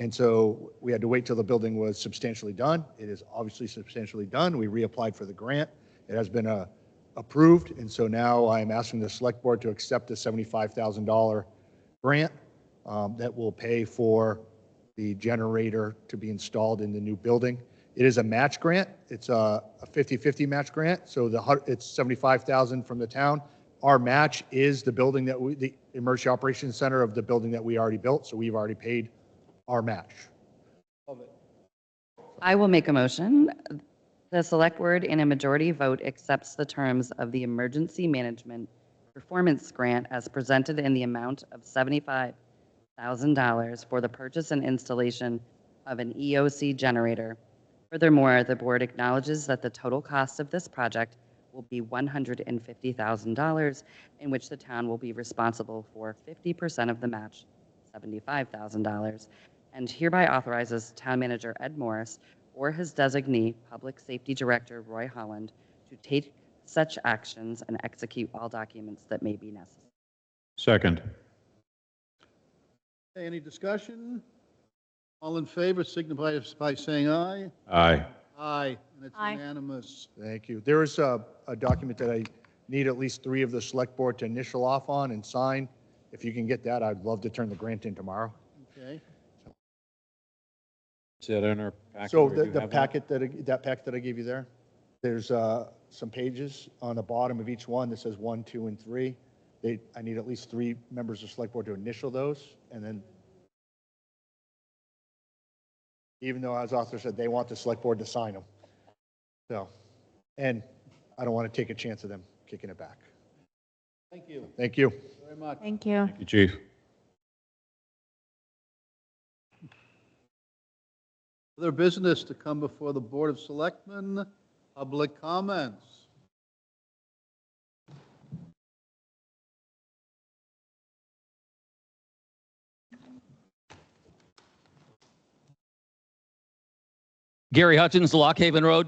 And so we had to wait till the building was substantially done. It is obviously substantially done. We reapplied for the grant. It has been approved. And so now I'm asking the select board to accept the $75,000 grant that will pay for the generator to be installed in the new building. It is a match grant. It's a 50-50 match grant. So it's $75,000 from the town. Our match is the building that the Emergency Operations Center of the building that we already built. So we've already paid our match. I will make a motion. The select board in a majority vote accepts the terms of the Emergency Management Performance Grant as presented in the amount of $75,000 for the purchase and installation of an EOC generator. Furthermore, the board acknowledges that the total cost of this project will be $150,000, in which the town will be responsible for 50% of the match, $75,000, and hereby authorizes Town Manager Ed Morris or his designee, Public Safety Director Roy Holland, to take such actions and execute all documents that may be necessary. Second. Okay, any discussion? All in favor, signify by saying aye. Aye. Aye, and it's Aye. unanimous. Thank you. There is a document that I need at least 3 of the select board to initial off on and sign. If you can get that, I'd love to turn the grant in tomorrow. Okay, Is that in our packet? So or do you the have packet that packet that I gave you there, there's some pages on the bottom of each one that says 1, 2, and 3. I need at least 3 members of select board to initial those, and then even though, as author said, they want the select board to sign them. So, and I don't want to take a chance of them kicking it back. thank you Thank you. very much. Thank you. Thank you, Chief. Other business to come before the Board of Selectmen, public comments. Gary Hutchins, Lock Haven Road.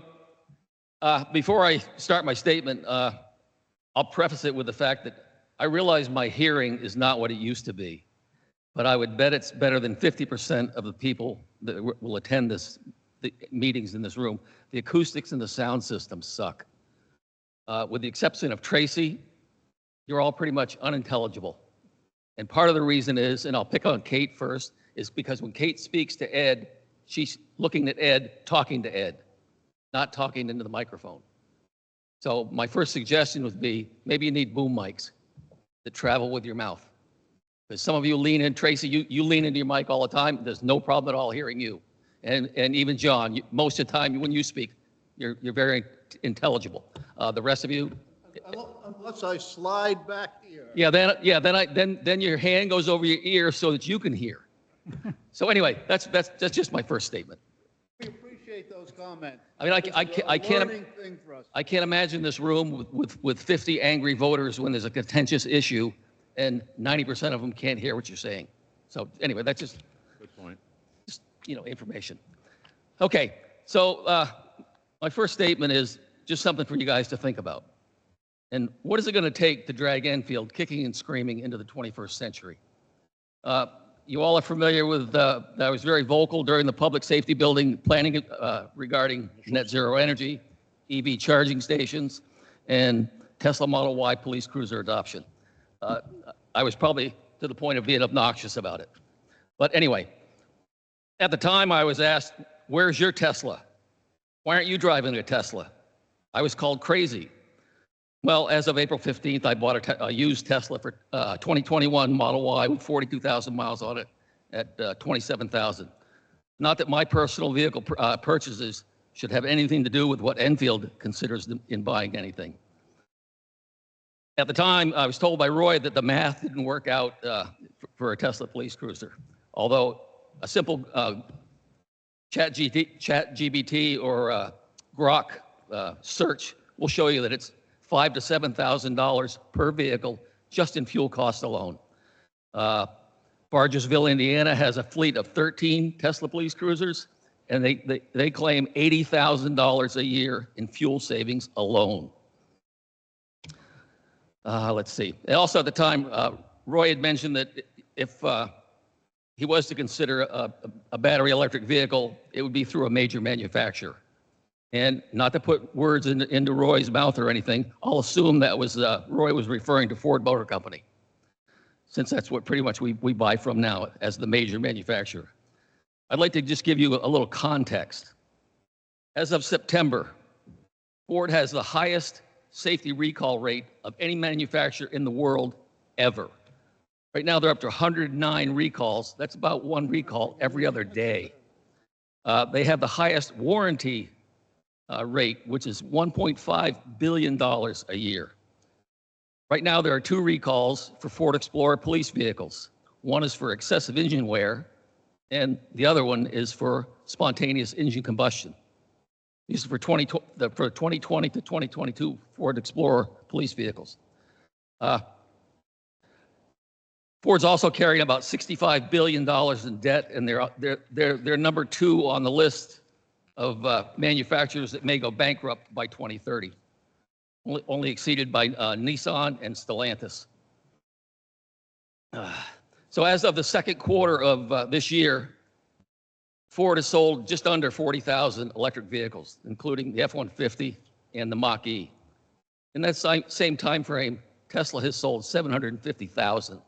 Before I start my statement, I'll preface it with the fact that I realize my hearing is not what it used to be, but I would bet it's better than 50% of the people that will attend the meetings in this room. The acoustics and the sound system suck. With the exception of Tracy, you're all pretty much unintelligible. And part of the reason is, and I'll pick on Kate first, is because when Kate speaks to Ed, she's looking at Ed, talking to Ed, not talking into the microphone. So my first suggestion would be, maybe you need boom mics that travel with your mouth. Because some of you lean in, Tracy, you lean into your mic all the time. There's no problem at all hearing you. And even John, most of the time when you speak, you're very intelligible. The rest of you, Unless I slide back here. then your hand goes over your ear so that you can hear. So anyway, that's just my first statement. We appreciate those comments. I mean, I can't Learning thing for us. I can't imagine this room with 50 angry voters when there's a contentious issue and 90% of them can't hear what you're saying. So anyway, that's just Good point. information. Okay, so my first statement is just something for you guys to think about. And what is it going to take to drag Enfield kicking and screaming into the 21st century? You all are familiar with, I was very vocal during the public safety building planning regarding net zero energy, EV charging stations, and Tesla Model Y police cruiser adoption. I was probably to the point of being obnoxious about it. But anyway, at the time I was asked, where's your Tesla? Why aren't you driving a Tesla? I was called crazy. Well, as of April 15th, I bought a used Tesla for 2021 Model Y with 42,000 miles on it at $27,000. Not that my personal vehicle purchases should have anything to do with what Enfield considers in buying anything. At the time, I was told by Roy that the math didn't work out for a Tesla police cruiser, although a simple ChatGPT or Grok search will show you that it's $5,000 to $7,000 per vehicle just in fuel costs alone. Bargersville, Indiana has a fleet of 13 Tesla police cruisers, and they claim $80,000 a year in fuel savings alone. Let's see. And also at the time, Roy had mentioned that if he was to consider a battery electric vehicle, it would be through a major manufacturer. And not to put words into Roy's mouth or anything, I'll assume that was Roy was referring to Ford Motor Company, since that's what pretty much we buy from now as the major manufacturer. I'd like to just give you a little context. As of September, Ford has the highest safety recall rate of any manufacturer in the world ever. Right now, they're up to 109 recalls. That's about one recall every other day. They have the highest warranty rate, which is $1.5 billion a year. Right now, there are 2 recalls for Ford Explorer police vehicles. One is for excessive engine wear, and the other one is for spontaneous engine combustion. These are for 2020 to 2022 Ford Explorer police vehicles. Ford's also carrying about $65 billion in debt, and they're number 2 on the list of manufacturers that may go bankrupt by 2030, only exceeded by Nissan and Stellantis. So as of the second quarter of this year, Ford has sold just under 40,000 electric vehicles, including the F-150 and the Mach-E. In that same time frame, Tesla has sold 750,000.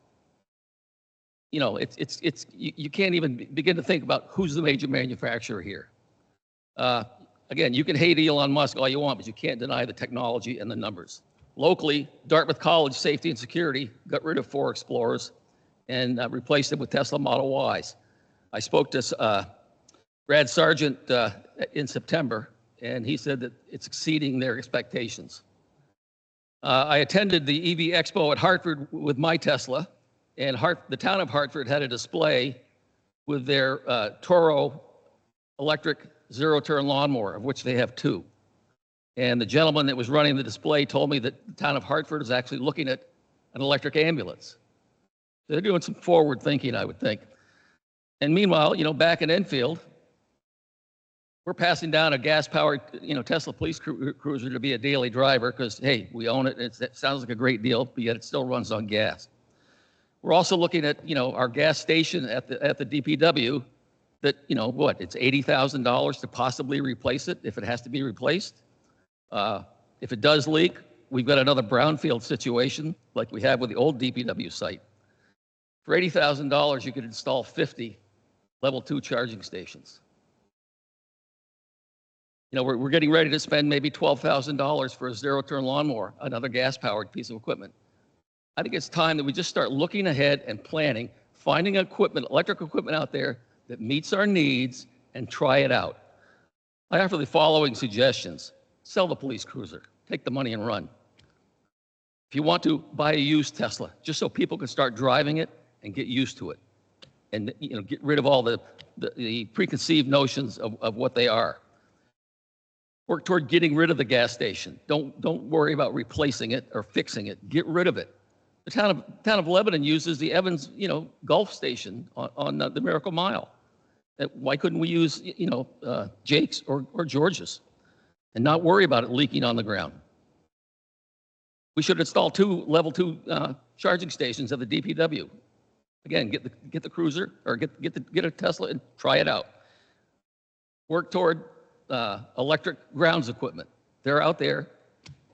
You know, you can't even begin to think about who's the major manufacturer here. Again, you can hate Elon Musk all you want, but you can't deny the technology and the numbers. Locally, Dartmouth College Safety and Security got rid of 4 Explorers and replaced them with Tesla Model Ys. I spoke to Brad Sargent in September, and he said that it's exceeding their expectations. I attended the EV Expo at Hartford with my Tesla, and the town of Hartford had a display with their Toro electric zero-turn lawnmower, of which they have 2. And the gentleman that was running the display told me that the town of Hartford is actually looking at an electric ambulance. They're doing some forward thinking, I would think. And meanwhile, you know, back in Enfield, we're passing down a gas-powered, you know, Tesla police cruiser to be a daily driver because, hey, we own it. It sounds like a great deal, but yet it still runs on gas. We're also looking at, you know, our gas station at the DPW that, you know, what, it's $80,000 to possibly replace it if it has to be replaced. If it does leak, we've got another brownfield situation like we have with the old DPW site. For $80,000, you could install 50 level 2 charging stations. You know, we're getting ready to spend maybe $12,000 for a zero-turn lawnmower, another gas-powered piece of equipment. I think it's time that we just start looking ahead and planning, finding equipment, electric equipment out there that meets our needs and try it out. I offer the following suggestions. Sell the police cruiser, take the money and run. If you want to, buy a used Tesla, just so people can start driving it and get used to it. And, you know, get rid of all the preconceived notions of what they are. Work toward getting rid of the gas station. Don't worry about replacing it or fixing it. Get rid of it. The town of Lebanon uses the Evans, you know, Gulf station on the Miracle Mile. Why couldn't we use, you know, Jake's or George's and not worry about it leaking on the ground? We should install 2 level 2 charging stations at the DPW. Again, get the cruiser or get a Tesla and try it out. Work toward electric grounds equipment. They're out there.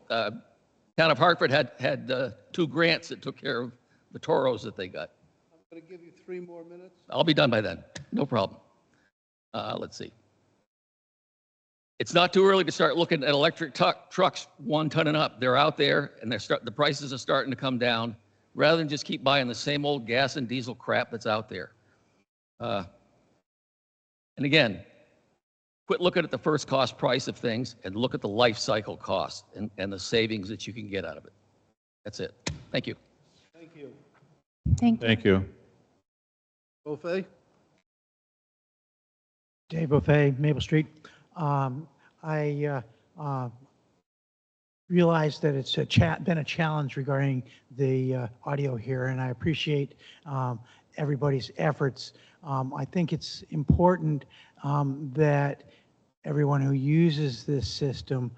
Town of Hartford had 2 grants that took care of the Toros that they got. I'm going to give you 3 more minutes. I'll be done by then. No problem. Let's see. It's not too early to start looking at electric trucks 1 ton and up. They're out there, and the prices are starting to come down, rather than just keep buying the same old gas and diesel crap that's out there. And again, quit looking at the first cost price of things and look at the life cycle cost and the savings that you can get out of it. That's it. Thank you. Thank you. Thank you. Buffet? Dave Buffet, Maple Street. I realize that it's been a challenge regarding the audio here, and I appreciate everybody's efforts. I think it's important that everyone who uses this system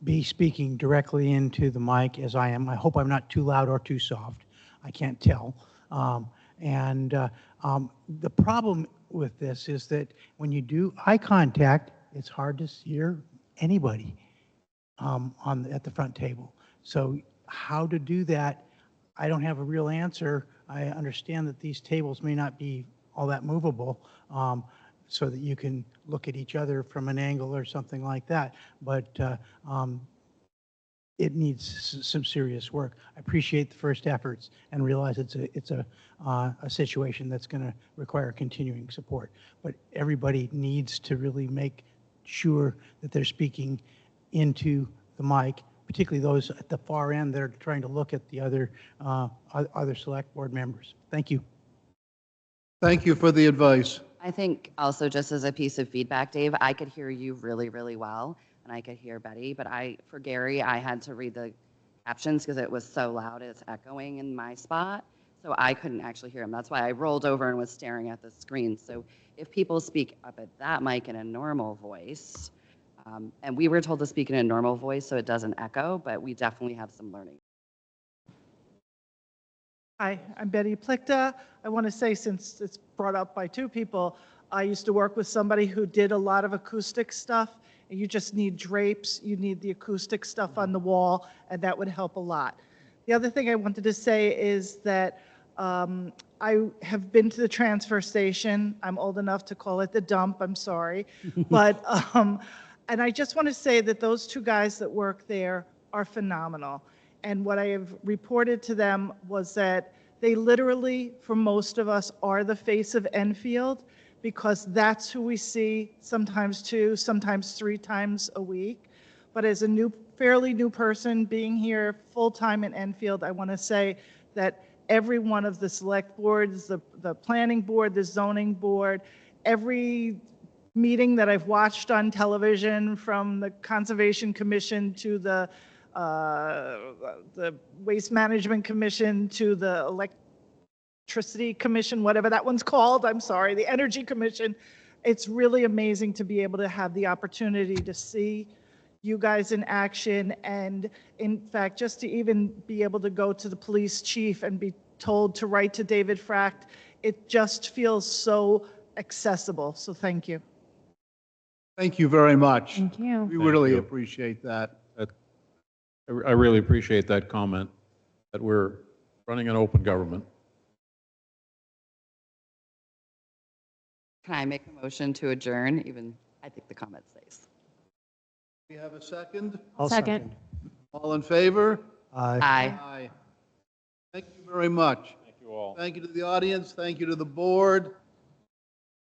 be speaking directly into the mic as I am. I hope I'm not too loud or too soft. I can't tell. The problem with this is that when you do eye contact, it's hard to hear anybody at the front table. So how to do that, I don't have a real answer. I understand that these tables may not be all that movable, so that you can look at each other from an angle or something like that. But it needs some serious work. I appreciate the first efforts and realize it's a situation that's going to require continuing support. But everybody needs to really make sure that they're speaking into the mic, particularly those at the far end that are trying to look at the other select board members. Thank you. Thank you for the advice. I think also just as a piece of feedback, Dave, I could hear you really, really well, and I could hear Betty, but for Gary, I had to read the captions because it was so loud, it's echoing in my spot, so I couldn't actually hear him. That's why I rolled over and was staring at the screen. So if people speak up at that mic in a normal voice, and we were told to speak in a normal voice so it doesn't echo, but we definitely have some learning. Hi, I'm Betty Plickta. I want to say, since it's brought up by two people, I used to work with somebody who did a lot of acoustic stuff. And you just need drapes, you need the acoustic stuff on the wall, and that would help a lot. The other thing I wanted to say is that I have been to the transfer station. I'm old enough to call it the dump, I'm sorry. But, and I just want to say that those two guys that work there are phenomenal. And what I have reported to them was that they literally, for most of us, are the face of Enfield, because that's who we see sometimes 2, sometimes 3 times a week. But as a fairly new person being here full-time in Enfield, I want to say that every one of the select boards, the planning board, the zoning board, every meeting that I've watched on television, from the Conservation Commission to the Waste Management Commission to the Electricity Commission, whatever that one's called, I'm sorry, the Energy Commission. It's really amazing to be able to have the opportunity to see you guys in action, and in fact, just to even be able to go to the police chief and be told to write to David Fracht, it just feels so accessible. So thank you. Thank you very much. Thank you. We Thank really you. appreciate that. I really appreciate that comment, that we're running an open government. Can I make a motion to adjourn? Even, I think the comment stays. We have a second? I'll Second. All in favor? Aye. Aye. Aye. Thank you very much. Thank you all. Thank you to the audience. Thank you to the board.